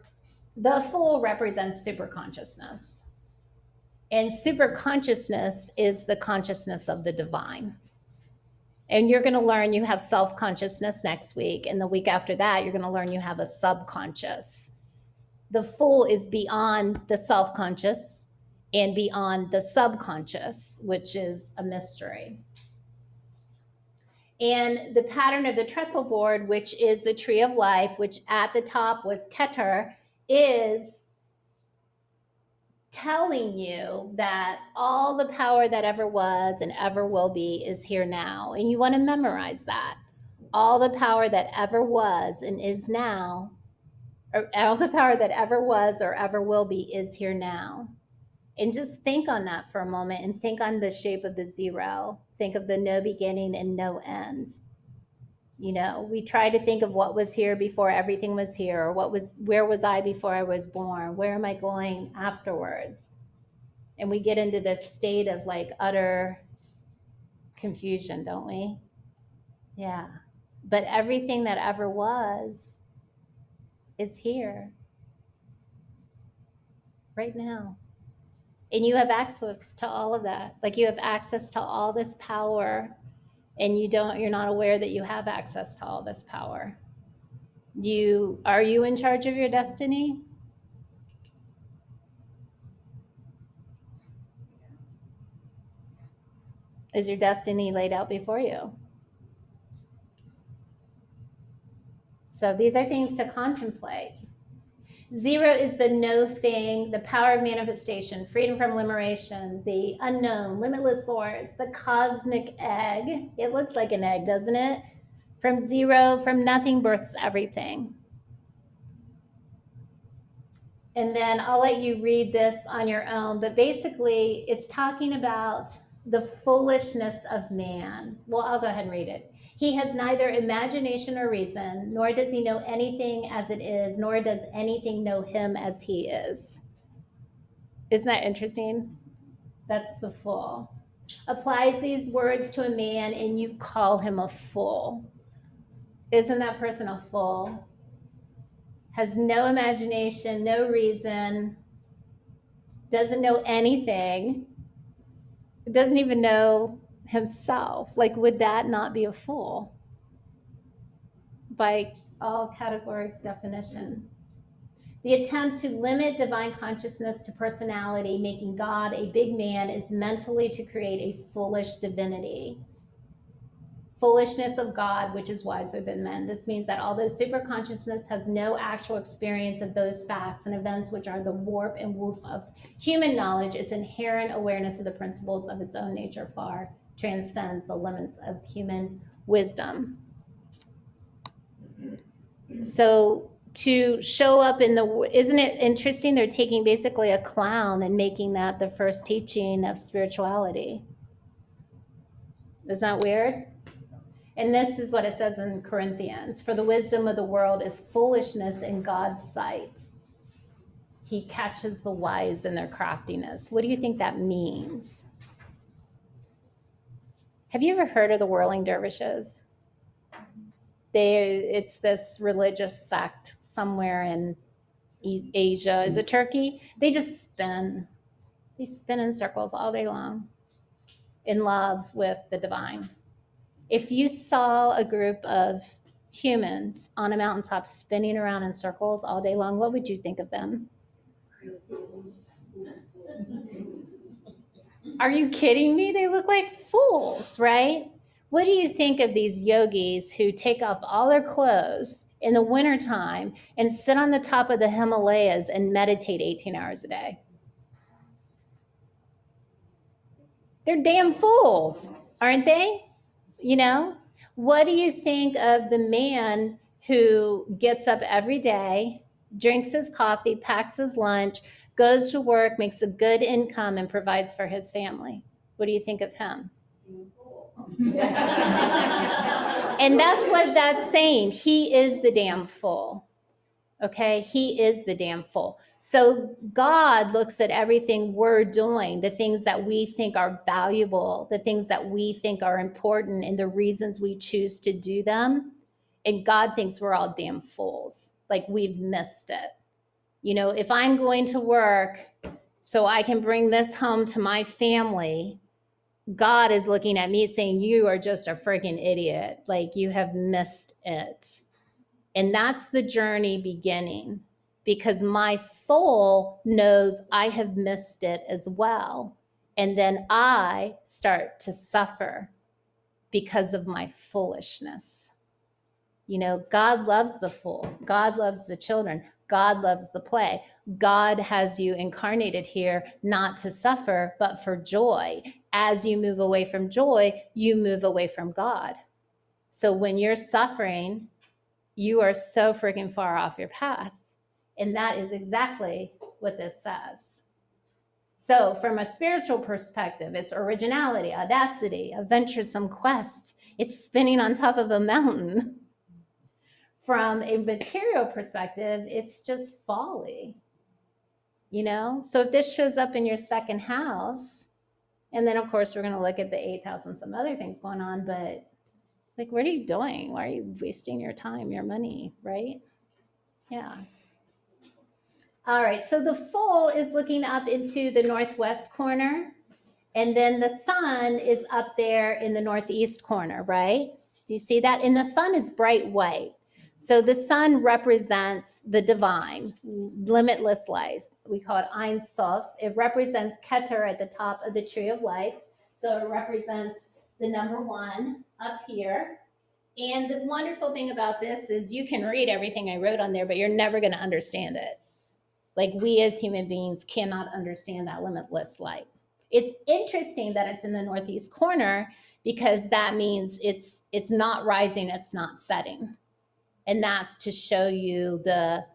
the Fool represents superconsciousness. And superconsciousness is the consciousness of the divine. And you're going to learn you have self-consciousness next week. And the week after that, you're going to learn you have a subconscious. The Fool is beyond the self-conscious and beyond the subconscious, which is a mystery. And the pattern of the trestle board, which is the tree of life, which at the top was Keter, is telling you that all the power that ever was and ever will be is here now. And you want to memorize that. All the power that ever was and is now, or all the power that ever was or ever will be is here now. And just think on that for a moment and think on the shape of the zero. Think of the no beginning and no end. You know, we try to think of what was here before everything was here, or where was I before I was born? Where am I going afterwards? And we get into this state of like utter confusion, don't we? Yeah. But everything that ever was is here right now. And you have access to all of that. Like you have access to all this power, and you're not aware that you have access to all this power. Are you in charge of your destiny? Is your destiny laid out before you? So these are things to contemplate. 0 is the no thing, the power of manifestation, freedom from liberation, the unknown, limitless source, the cosmic egg. It looks like an egg, doesn't it? From 0, from nothing births everything. And then I'll let you read this on your own, but basically it's talking about the foolishness of man. Well, I'll go ahead and read it. He has neither imagination or reason, nor does he know anything as it is, nor does anything know him as he is. Isn't that interesting? That's the fool. Applies these words to a man and you call him a fool. Isn't that person a fool? Has no imagination, no reason, doesn't know anything, doesn't even know himself. Like, would that not be a fool? By all categoric definition. The attempt to limit divine consciousness to personality, making God a big man, is mentally to create a foolish divinity. Foolishness of God, which is wiser than men. This means that although superconsciousness has no actual experience of those facts and events which are the warp and woof of human knowledge, its inherent awareness of the principles of its own nature far transcends the limits of human wisdom. So to show up in the, isn't it interesting? They're taking basically a clown and making that the first teaching of spirituality. Isn't that weird? And this is what it says in Corinthians. For the wisdom of the world is foolishness in God's sight. He catches the wise in their craftiness. What do you think that means? Have you ever heard of the whirling dervishes? It's this religious sect somewhere in Asia. Is it Turkey? They just spin. They spin in circles all day long in love with the divine. If you saw a group of humans on a mountaintop spinning around in circles all day long, what would you think of them? Are you kidding me? They look like fools, right? What do you think of these yogis who take off all their clothes in the wintertime and sit on the top of the Himalayas and meditate 18 hours a day? They're damn fools, aren't they? You know, what do you think of the man who gets up every day, drinks his coffee, packs his lunch, goes to work, makes a good income, and provides for his family? What do you think of him? And that's what that's saying. He is the damn fool. Okay, he is the damn fool. So God looks at everything we're doing, the things that we think are valuable, the things that we think are important, and the reasons we choose to do them. And God thinks we're all damn fools, like we've missed it. You know, if I'm going to work so I can bring this home to my family, God is looking at me saying, you are just a freaking idiot. Like, you have missed it. And that's the journey beginning, because my soul knows I have missed it as well. And then I start to suffer because of my foolishness. You know, God loves the fool. God loves the children. God loves the play. God has you incarnated here not to suffer, but for joy. As you move away from joy, you move away from God. So when you're suffering, you are so freaking far off your path. And that is exactly what this says. So from a spiritual perspective, it's originality, audacity, a venturesome quest. It's spinning on top of a mountain. From a material perspective, it's just folly. You know? So if this shows up in your second house, and then of course we're going to look at the 8th house and some other things going on, but like, what are you doing? Why are you wasting your time, your money, right? Yeah. All right, so the fool is looking up into the northwest corner, and then the sun is up there in the northeast corner, right? Do you see that? And the sun is bright white. So the sun represents the divine, limitless life. We call it Ein Sof. It represents Keter at the top of the tree of life. So it represents the number 1 up here. And the wonderful thing about this is you can read everything I wrote on there, but you're never going to understand it. Like, we as human beings cannot understand that limitless light. It's interesting that it's in the northeast corner, because that means it's not rising, it's not setting. And that's to show you the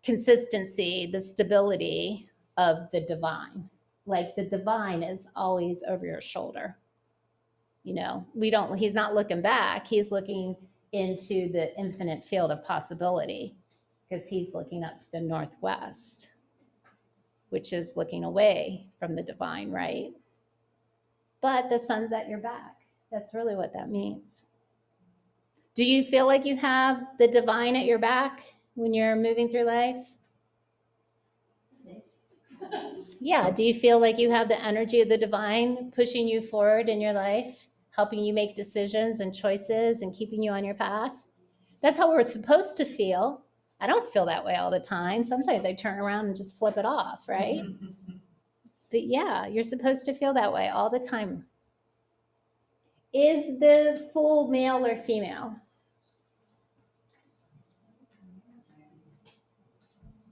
consistency, the stability of the divine. Like, the divine is always over your shoulder. You know, he's not looking back, he's looking into the infinite field of possibility, because he's looking up to the northwest, which is looking away from the divine, right? But the sun's at your back. That's really what that means. Do you feel like you have the divine at your back when you're moving through life? Yeah. Do you feel like you have the energy of the divine pushing you forward in your life, helping you make decisions and choices and keeping you on your path? That's how we're supposed to feel. I don't feel that way all the time. Sometimes I turn around and just flip it off, right? But yeah, you're supposed to feel that way all the time. Is the fool male or female?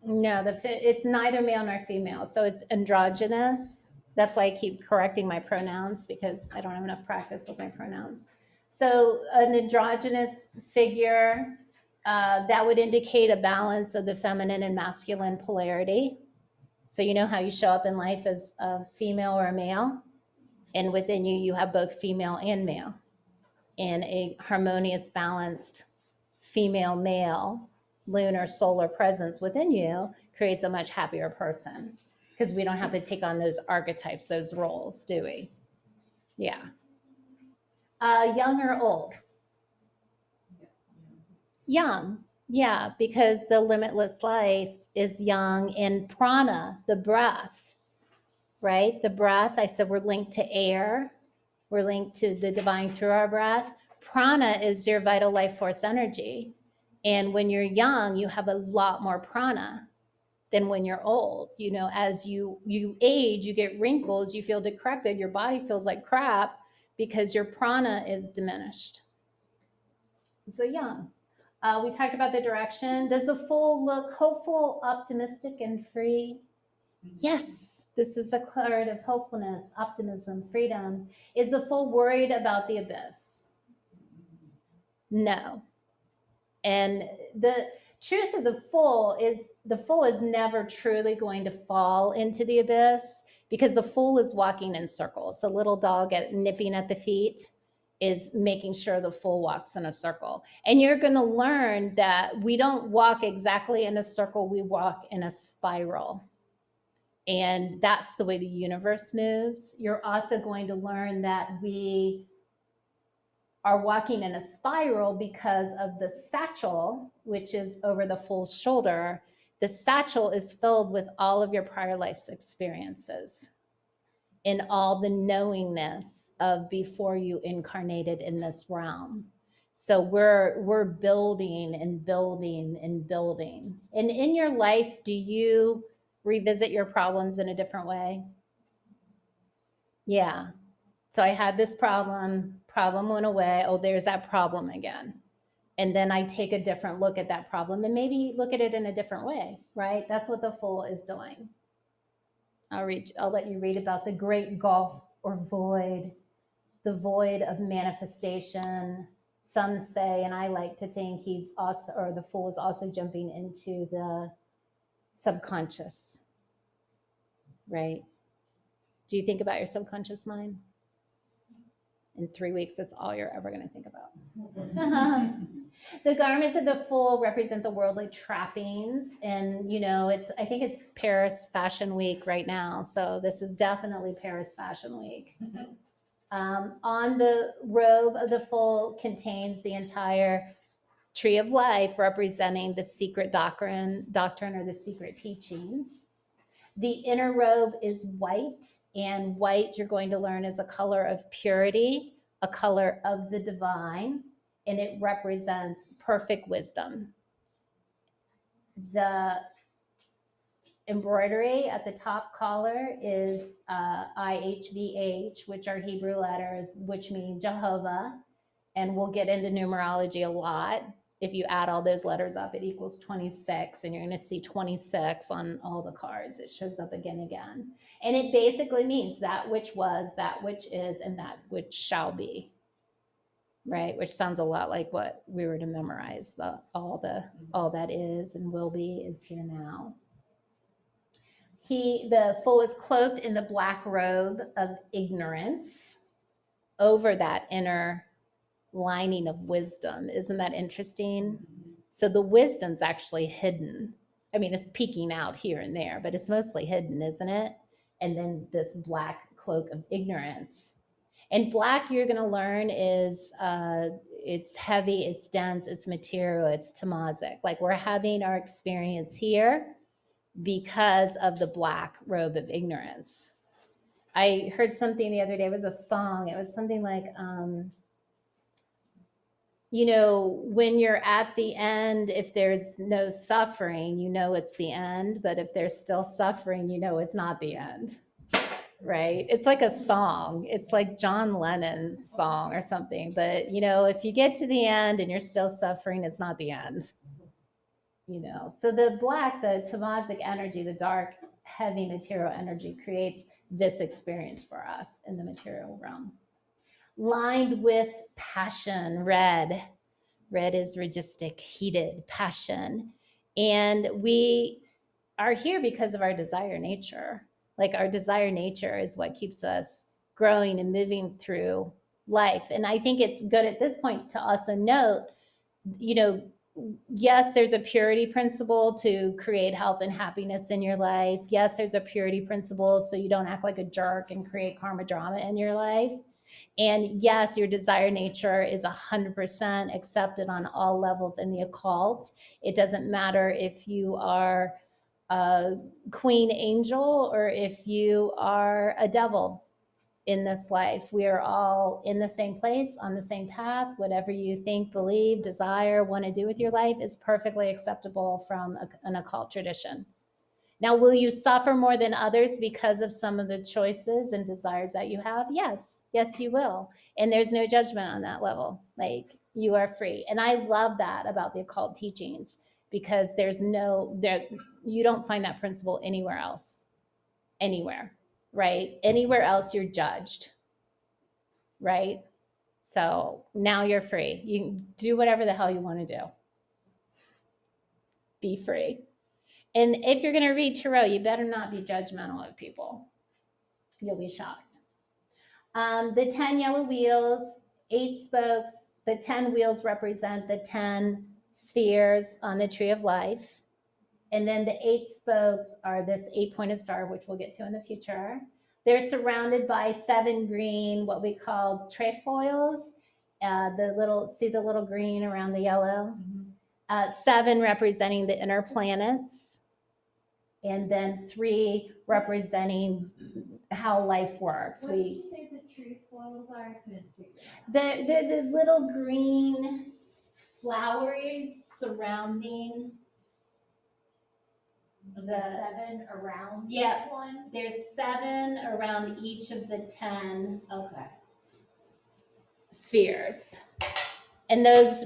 No, it's neither male nor female. So it's androgynous. That's why I keep correcting my pronouns, because I don't have enough practice with my pronouns. So an androgynous figure, that would indicate a balance of the feminine and masculine polarity. So you know how you show up in life as a female or a male, and within you, you have both female and male. And a harmonious, balanced female-male lunar solar presence within you creates a much happier person, because we don't have to take on those archetypes, those roles, do we? Yeah. Young or old? Young. Yeah, because the limitless life is young, and prana, the breath, right? The breath, I said we're linked to air. We're linked to the divine through our breath. Prana is your vital life force energy. And when you're young, you have a lot more prana than when you're old. You know, as you age, you get wrinkles, you feel decrepit, your body feels like crap because your prana is diminished. So young. We talked about the direction. Does the fool look hopeful, optimistic, and free? Yes, this is a card of hopefulness, optimism, freedom. Is the fool worried about the abyss? No. And the truth of the fool is never truly going to fall into the abyss, because the fool is walking in circles. The little dog nipping at the feet is making sure the fool walks in a circle. And you're going to learn that we don't walk exactly in a circle, we walk in a spiral. And that's the way the universe moves. You're also going to learn that we are walking in a spiral because of the satchel, which is over the fool's shoulder. The satchel is filled with all of your prior life's experiences and all the knowingness of before you incarnated in this realm. So we're building and building and building. And in your life, do you revisit your problems in a different way? Yeah. So I had this problem went away. Oh, there's that problem again. And then I take a different look at that problem and maybe look at it in a different way, right? That's what the fool is doing. I'll let you read about the great gulf or void, the void of manifestation. Some say, and I like to think the fool is also jumping into the subconscious, right? Do you think about your subconscious mind? In 3 weeks, that's all you're ever going to think about. The garments of the fool represent the worldly trappings. And, you know, I think it's Paris Fashion Week right now. So this is definitely Paris Fashion Week. On the robe of the fool contains the entire tree of life, representing the secret doctrine or the secret teachings. The inner robe is white, and white, you're going to learn, is a color of purity, a color of the divine, and it represents perfect wisdom. embroidery at the top collar is IHVH, which are Hebrew letters, which mean Jehovah. And we'll get into numerology a lot. If you add all those letters up, it equals 26, and you're going to see 26 on all the cards. It shows up again and again. And it basically means that which was, that which is, and that which shall be. Right? Which sounds a lot like what we were to memorize. All that is and will be is here now. The fool is cloaked in the black robe of ignorance over that inner lining of wisdom. Isn't that interesting? So the wisdom's actually hidden. I mean, it's peeking out here and there, but it's mostly hidden, isn't it? And then this black cloak of ignorance. And black, you're going to learn, is it's heavy, it's dense, it's material, it's tamazic. Like we're having our experience here because of the black robe of ignorance. I heard something the other day, it was a song. It was something like, you know, when you're at the end, if there's no suffering, you know it's the end. But if there's still suffering, you know it's not the end, right? It's like a song. It's like John Lennon's song or something. But, you know, if you get to the end and you're still suffering, it's not the end, you know. So the black, the tamazic energy, the dark, heavy material energy creates this experience for us in the material realm. Lined with passion, red. Red is registic, heated, passion. And we are here because of our desire nature. Like our desire nature is what keeps us growing and moving through life. And I think it's good at this point to also note, you know, yes, there's a purity principle to create health and happiness in your life. Yes, there's a purity principle so you don't act like a jerk and create karma drama in your life. And yes, your desire nature is 100% accepted on all levels in the occult. It doesn't matter if you are a queen angel or if you are a devil in this life. We are all in the same place, on the same path. Whatever you think, believe, desire, want to do with your life is perfectly acceptable from an occult tradition. Now, will you suffer more than others because of some of the choices and desires that you have? Yes, you will. And there's no judgment on that level. Like, you are free. And I love that about the occult teachings, because you don't find that principle anywhere else. Anywhere, right? Anywhere else you're judged, right? So now you're free. You can do whatever the hell you want to do. Be free. And if you're going to read tarot, you better not be judgmental of people. You'll be shocked. The 10 yellow wheels, 8 spokes. The 10 wheels represent the 10 spheres on the tree of life. And then the 8 spokes are this 8-pointed star, which we'll get to in the future. They're surrounded by 7 green, what we call trefoils. See the little green around the yellow? 7 representing the inner planets, and then 3 representing how life works. What did you say the trefoils are? I couldn't figure it out. They're the little green flowers surrounding There's 7 around Yeah. each one? There's 7 around each of the 10 Okay. spheres. And those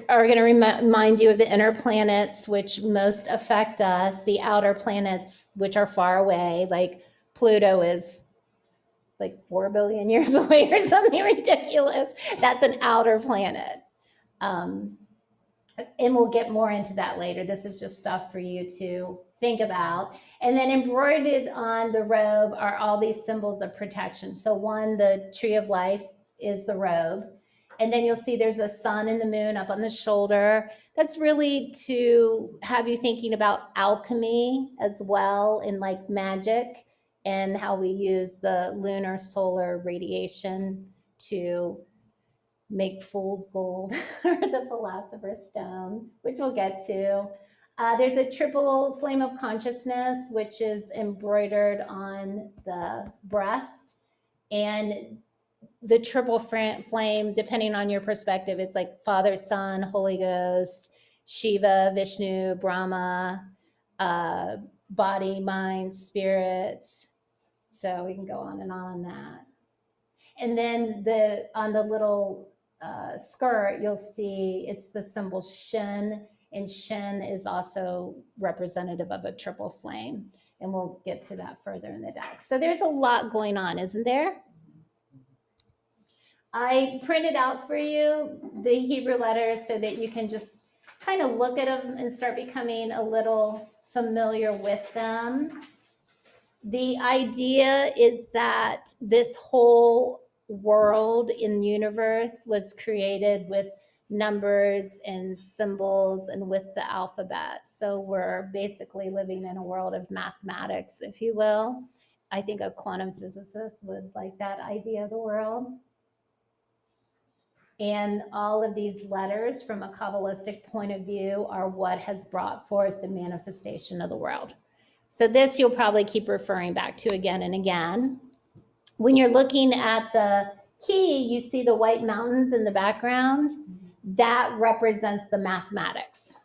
are going to remind you of the inner planets, which most affect us, the outer planets, which are far away, like Pluto is like 4 billion years away or something ridiculous. That's an outer planet. And we'll get more into that later. This is just stuff for you to think about. And then embroidered on the robe are all these symbols of protection. So one, the tree of life is the robe. And then you'll see there's the sun and the moon up on the shoulder. That's really to have you thinking about alchemy as well, and like magic, and how we use the lunar solar radiation to make fool's gold or the philosopher's stone, which we'll get to. There's a triple flame of consciousness, which is embroidered on the breast. And the triple flame, depending on your perspective, it's like Father, Son, Holy Ghost, Shiva, Vishnu, Brahma, body, mind, spirit. So we can go on and on that. And then on the little skirt, you'll see it's the symbol Shin, and Shin is also representative of a triple flame. And we'll get to that further in the deck. So there's a lot going on, isn't there? I printed out for you the Hebrew letters so that you can just kind of look at them and start becoming a little familiar with them. The idea is that this whole world in the universe was created with numbers and symbols and with the alphabet. So we're basically living in a world of mathematics, if you will. I think a quantum physicist would like that idea of the world. And all of these letters from a Kabbalistic point of view are what has brought forth the manifestation of the world. So this you'll probably keep referring back to again and again. When you're looking at the key, you see the white mountains in the background. That represents the mathematics.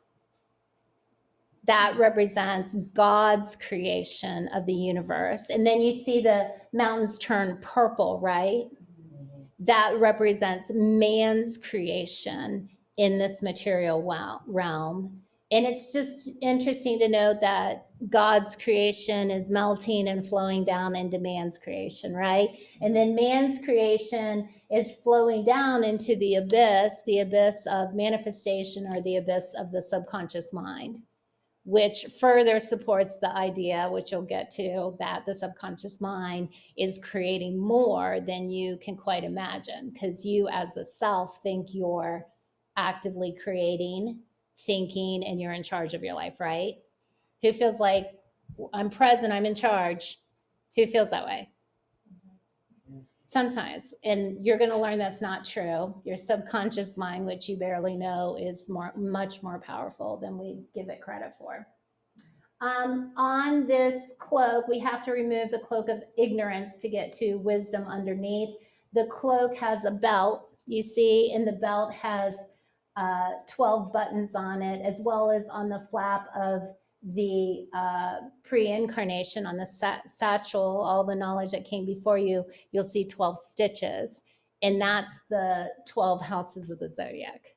That represents God's creation of the universe. And then you see the mountains turn purple, right? That represents man's creation in this material realm. And it's just interesting to note that God's creation is melting and flowing down into man's creation, right? And then man's creation is flowing down into the abyss of manifestation, or the abyss of the subconscious mind, which further supports the idea, which you'll get to, that the subconscious mind is creating more than you can quite imagine, because you as the self think you're actively creating, thinking, and you're in charge of your life, right? Who feels like I'm present, I'm in charge? Who feels that way? Sometimes. And you're going to learn that's not true. Your subconscious mind, which you barely know, is much more powerful than we give it credit for. On this cloak, we have to remove the cloak of ignorance to get to wisdom underneath. The cloak has a belt, you see, and the belt has 12 buttons on it, as well as on the flap of the pre-incarnation, on the satchel, all the knowledge that came before you, you'll see 12 stitches. And that's the 12 houses of the zodiac.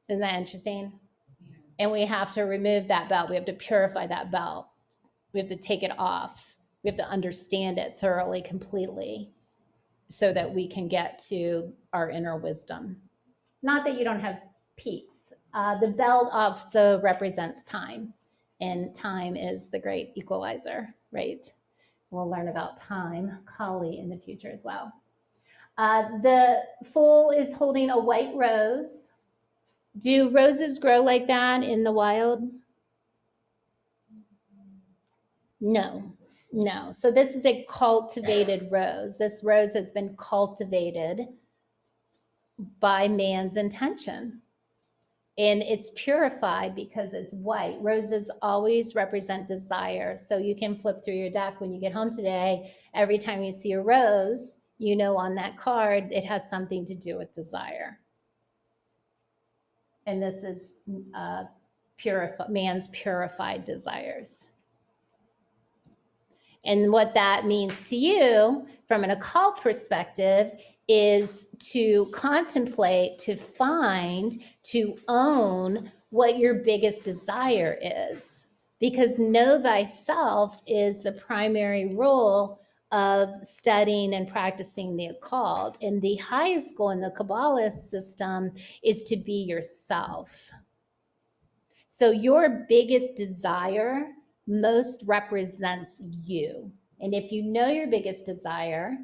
Isn't that interesting? Yeah. And we have to remove that belt. We have to purify that belt. We have to take it off. We have to understand it thoroughly, completely, so that we can get to our inner wisdom. Not that you don't have peaks. The belt also represents time, and time is the great equalizer, right? We'll learn about time, Kali, in the future as well. The fool is holding a white rose. Do roses grow like that in the wild? No. So this is a cultivated rose. This rose has been cultivated by man's intention. And it's purified because it's white. Roses always represent desire. So you can flip through your deck when you get home today. Every time you see a rose, you know on that card, it has something to do with desire. And this is man's purified desires. And what that means to you from an occult perspective is to contemplate, to find, to own what your biggest desire is. Because know thyself is the primary role of studying and practicing the occult. And the highest goal in the Kabbalah system is to be yourself. So your biggest desire most represents you. And if you know your biggest desire,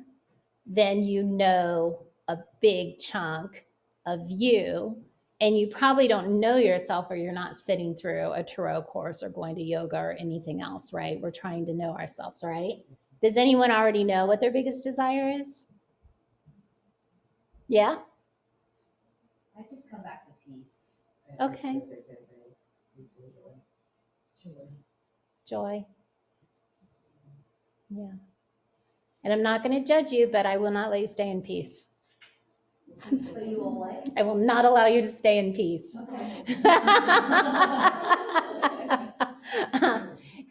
then you know a big chunk of you, and you probably don't know yourself, or you're not sitting through a tarot course or going to yoga or anything else, right? We're trying to know ourselves, right? Does anyone already know what their biggest desire is? Yeah? I just come back to peace. Okay. Joy. Yeah. And I'm not going to judge you, but I will not let you stay in peace. But you will what? I will not allow you to stay in peace. Okay.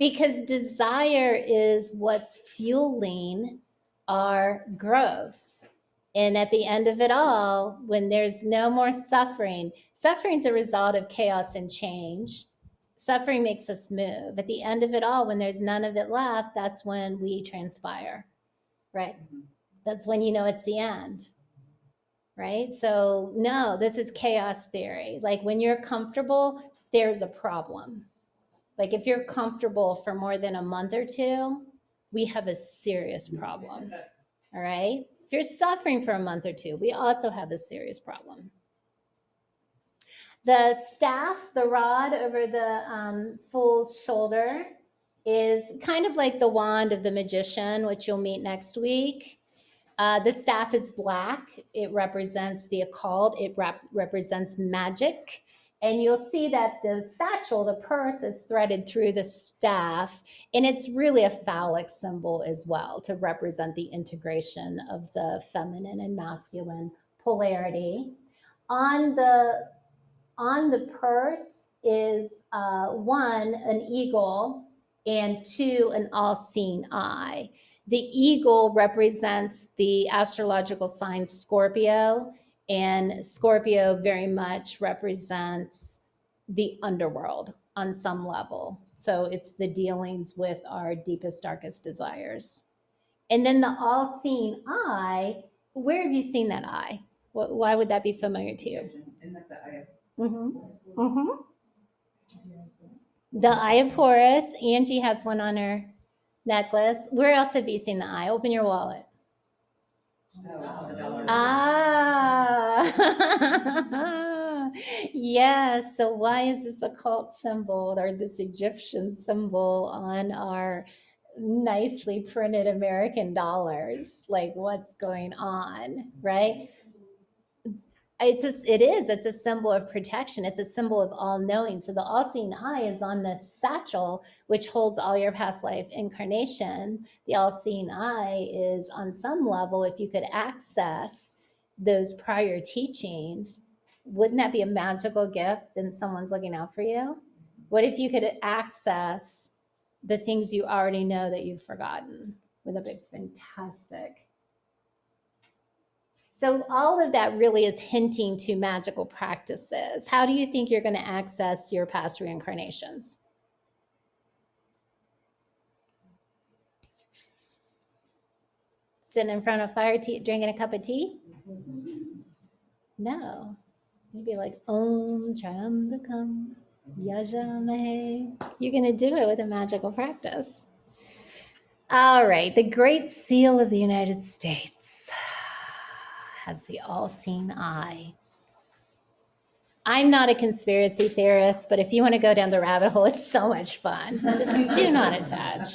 because desire is what's fueling our growth. And at the end of it all, when there's no more suffering, suffering's a result of chaos and change. Suffering makes us move. At the end of it all, when there's none of it left, that's when we transpire, right? That's when you know it's the end, right? So, no, this is chaos theory. Like when you're comfortable, there's a problem. Like if you're comfortable for more than a month or two, we have a serious problem. All right. If you're suffering for a month or two, we also have a serious problem. The staff, the rod over the full shoulder, is kind of like the wand of the magician, which you'll meet next week. The staff is black. It represents the occult. It represents magic. And you'll see that the satchel, the purse, is threaded through the staff. And it's really a phallic symbol as well to represent the integration of the feminine and masculine polarity. On the purse is one, an eagle, and two, an all-seeing eye. The eagle represents the astrological sign Scorpio, and Scorpio very much represents the underworld on some level. So it's the dealings with our deepest, darkest desires. And then the all-seeing eye, where have you seen that eye? Why would that be familiar to you? Isn't that the eye of Mm-hmm. Mm-hmm. The eye of Horus. Angie has one on her necklace. Where else have you seen the eye? Open your wallet. the dollar? Ah, yes. So why is this occult symbol or this Egyptian symbol on our nicely printed American dollars? Like, what's going on, right? It's a symbol of protection. It's a symbol of all knowing. So the all-seeing eye is on this satchel, which holds all your past life incarnation. The all-seeing eye is on some level, if you could access those prior teachings, wouldn't that be a magical gift? Then someone's looking out for you. What if you could access the things you already know that you've forgotten? Wouldn't that be fantastic? So all of that really is hinting to magical practices. How do you think you're going to access your past reincarnations? Sitting in front of fire, drinking a cup of tea? No. You'd be like, Om Trambakam Yajamahe. You're going to do it with a magical practice. All right. The Great Seal of the United States has the all-seeing eye. I'm not a conspiracy theorist, but if you want to go down the rabbit hole, it's so much fun. Just do not attach.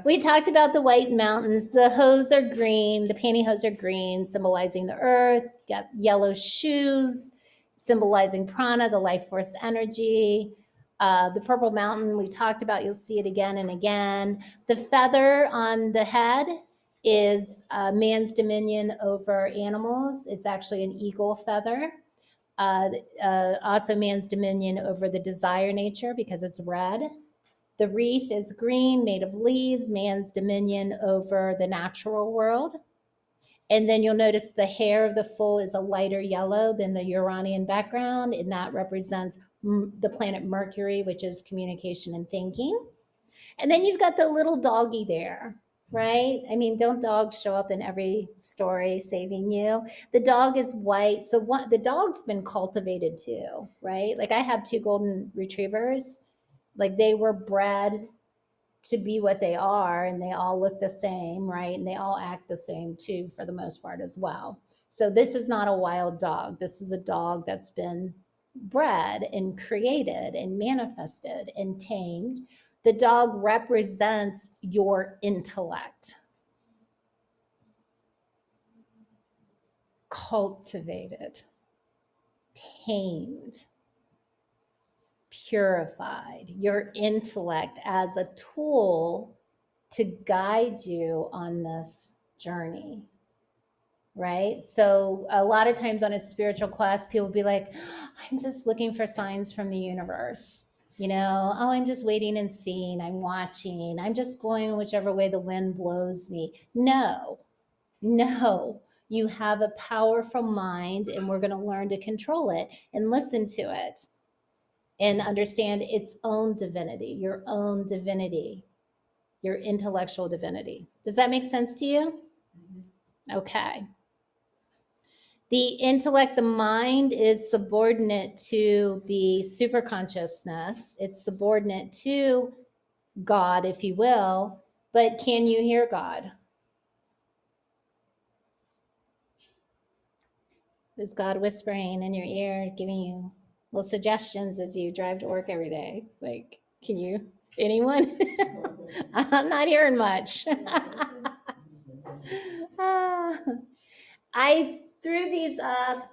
We talked about the white mountains. The hose are green. The pantyhose are green, symbolizing the earth. You got yellow shoes, symbolizing prana, the life force energy. The purple mountain we talked about, you'll see it again and again. The feather on the head is man's dominion over animals. It's actually an eagle feather. Also man's dominion over the desire nature because it's red. The wreath is green, made of leaves, man's dominion over the natural world. And then you'll notice the hair of the foal is a lighter yellow than the Uranian background, and that represents the planet Mercury, which is communication and thinking. And then you've got the little doggy there, right? I mean, don't dogs show up in every story saving you? The dog is white. So the dog's been cultivated too, right? Like I have 2 golden retrievers. Like they were bred to be what they are, and they all look the same, right? And they all act the same too, for the most part as well. So this is not a wild dog. This is a dog that's been bred and created and manifested and tamed. The dog represents your intellect. Cultivated, tamed, purified, your intellect as a tool to guide you on this journey, right? So a lot of times on a spiritual quest, people be like, I'm just looking for signs from the universe. You know, oh, I'm just waiting and seeing, I'm watching, I'm just going whichever way the wind blows me. No, no, you have a powerful mind, and we're going to learn to control it and listen to it and understand its own divinity, your intellectual divinity. Does that make sense to you? Okay. The intellect, the mind, is subordinate to the superconsciousness. It's subordinate to God, if you will. But can you hear God? Is God whispering in your ear, giving you little suggestions as you drive to work every day? Like, can you, anyone? I'm not hearing much. Ah, I threw these up.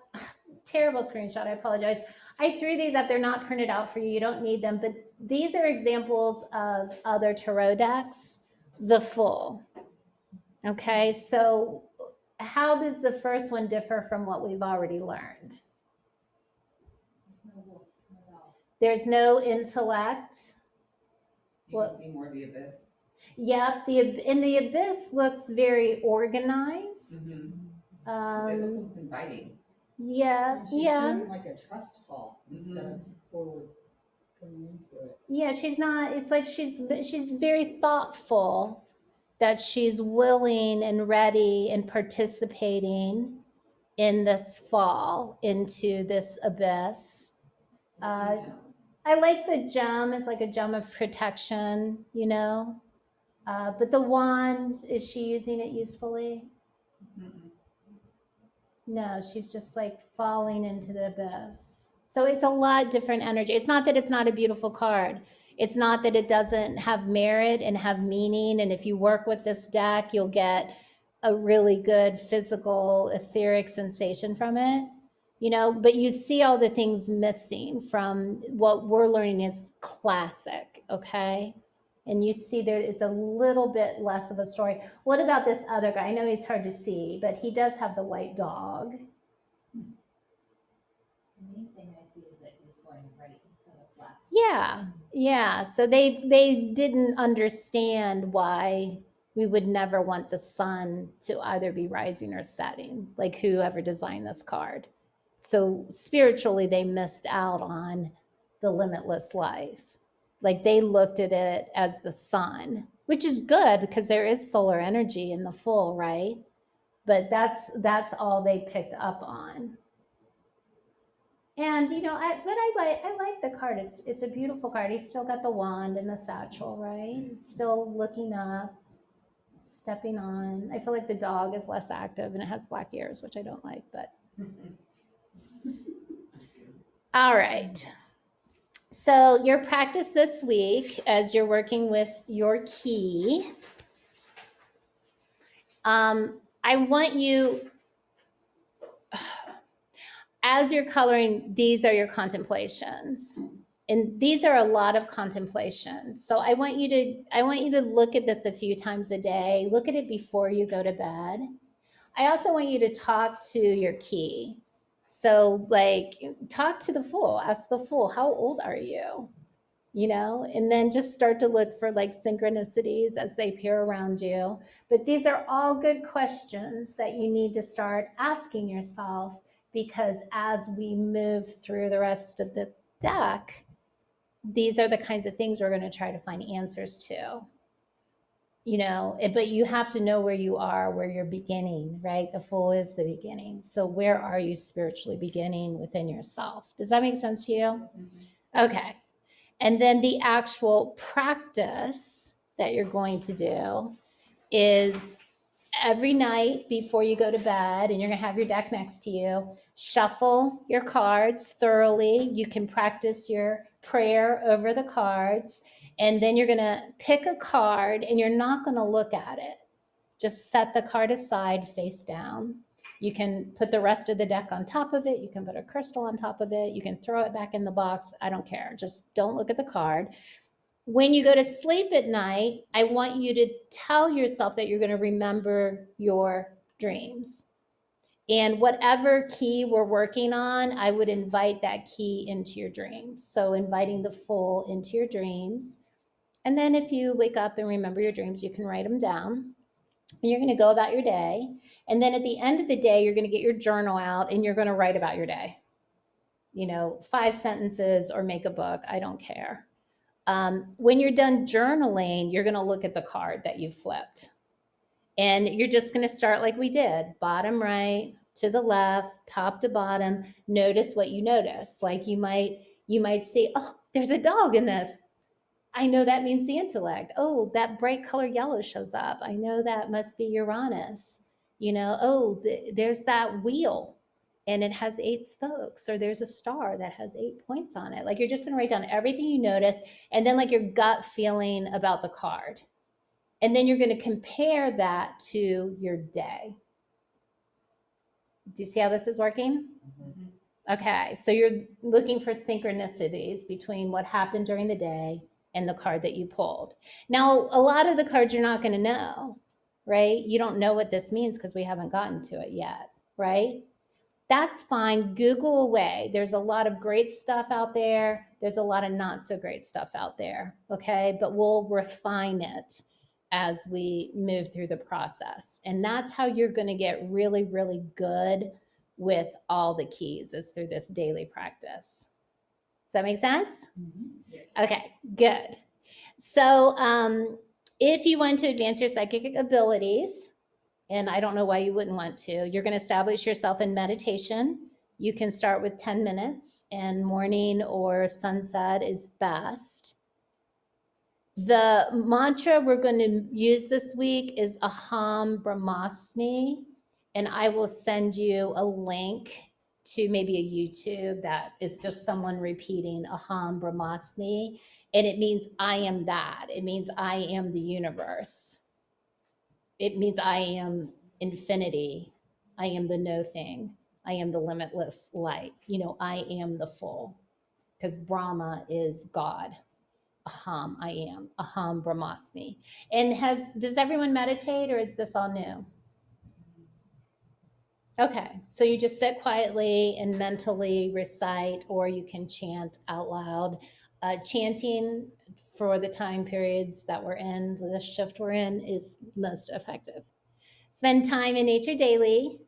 Terrible screenshot. I apologize. I threw these up. They're not printed out for you. You don't need them. But these are examples of other tarot decks, the full. Okay, so how does the first one differ from what we've already learned? There's no wolf, no dog. There's no intellect. You Well- can see more of the abyss. Yep, the abyss looks very organized. It looks Um, almost inviting. yeah, And she's yeah, doing like a trust fall instead of forward coming into it. yeah. She's not. It's like she's very thoughtful that she's willing and ready and participating in this fall into this abyss. I like the gem as like a gem of protection, you know. But the wand, is she using it usefully? Mhm. No, she's just like falling into the abyss. So it's a lot different energy. It's not that it's not a beautiful card. It's not that it doesn't have merit and have meaning. And if you work with this deck, you'll get a really good physical, etheric sensation from it. You know, but you see all the things missing from what we're learning is classic, okay? And you see there it's a little bit less of a story. What about this other guy? I know he's hard to see, but he does have the white dog. The main thing I see is that he's going right instead of left. Yeah, yeah. So they didn't understand why we would never want the sun to either be rising or setting, like whoever designed this card. So spiritually, they missed out on the limitless life. Like they looked at it as the sun, which is good because there is solar energy in the full, right? But that's all they picked up on. And you know, I like the card. It's a beautiful card. He's still got the wand and the satchel, right? Still looking up, stepping on. I feel like the dog is less active and it has black ears, which I don't like, but all right. So your practice this week as you're working with your key, I want you, as you're coloring, these are your contemplations. And these are a lot of contemplations. So I want you to look at this a few times a day. Look at it before you go to bed. I also want you to talk to your key. So like talk to the fool, ask the fool, how old are you? You know, and then just start to look for like synchronicities as they appear around you. But these are all good questions that you need to start asking yourself, because as we move through the rest of the deck, these are the kinds of things we're going to try to find answers to. You know, but you have to know where you are, where you're beginning, right? The Fool is the beginning. So where are you spiritually beginning within yourself? Does that make sense to you? Okay. And then the actual practice that you're going to do is every night before you go to bed, and you're going to have your deck next to you, shuffle your cards thoroughly. You can practice your prayer over the cards. And then you're going to pick a card and you're not going to look at it. Just set the card aside face down. You can put the rest of the deck on top of it. You can put a crystal on top of it. You can throw it back in the box. I don't care. Just don't look at the card. When you go to sleep at night, I want you to tell yourself that you're going to remember your dreams. And whatever key we're working on, I would invite that key into your dreams. So inviting the full into your dreams. And then if you wake up and remember your dreams, you can write them down. And you're going to go about your day. And then at the end of the day, you're going to get your journal out and you're going to write about your day. 5 sentences or make a book. I don't care. When you're done journaling, you're going to look at the card that you flipped. And you're just going to start like we did, bottom right to the left, top to bottom. Notice what you notice. Like you might see, oh, there's a dog in this. I know that means the intellect. Oh, that bright color yellow shows up. I know that must be Uranus. There's that wheel and it has 8 spokes, or there's a star that has 8 points on it. Like you're just going to write down everything you notice and then like your gut feeling about the card. And then you're going to compare that to your day. Do you see how this is working? Okay, so you're looking for synchronicities between what happened during the day and the card that you pulled. Now, a lot of the cards you're not going to know, right? You don't know what this means because we haven't gotten to it yet, right? That's fine. Google away. There's a lot of great stuff out there. There's a lot of not so great stuff out there, okay? But we'll refine it as we move through the process. And that's how you're going to get really, really good with all the keys, is through this daily practice. Does that make sense? Okay, good. So if you want to advance your psychic abilities, and I don't know why you wouldn't want to, you're going to establish yourself in meditation. You can start with 10 minutes, and morning or sunset is best. The mantra we're going to use this week is Aham Brahmasmi, and I will send you a link to maybe a YouTube that is just someone repeating Aham Brahmasmi, and it means I am that. It means I am the universe. It means I am infinity. I am the no thing. I am the limitless light. I am the full, because Brahma is God. Aham, I am. Aham Brahmasmi. And does everyone meditate, or is this all new? Okay, so you just sit quietly and mentally recite, or you can chant out loud. Chanting for the time periods that we're in, the shift we're in, is most effective. Spend time in nature daily.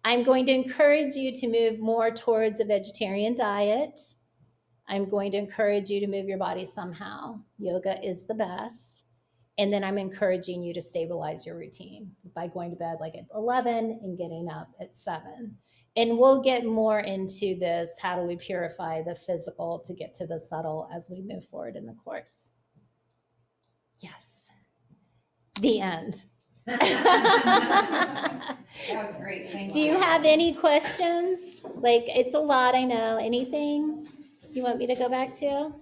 I'm going to encourage you to move more towards a vegetarian diet. I'm going to encourage you to move your body somehow. Yoga is the best. And then I'm encouraging you to stabilize your routine by going to bed like at 11 and getting up at 7. And we'll get more into this, how do we purify the physical to get to the subtle, as we move forward in the course. Yes. The end. That was great. Thank Do you have any questions? Like, it's a lot, I know. Anything you want me to go back to?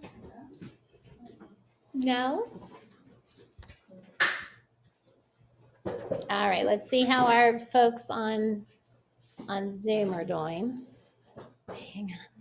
No? All right, let's see how our folks on Zoom are doing. Hang on.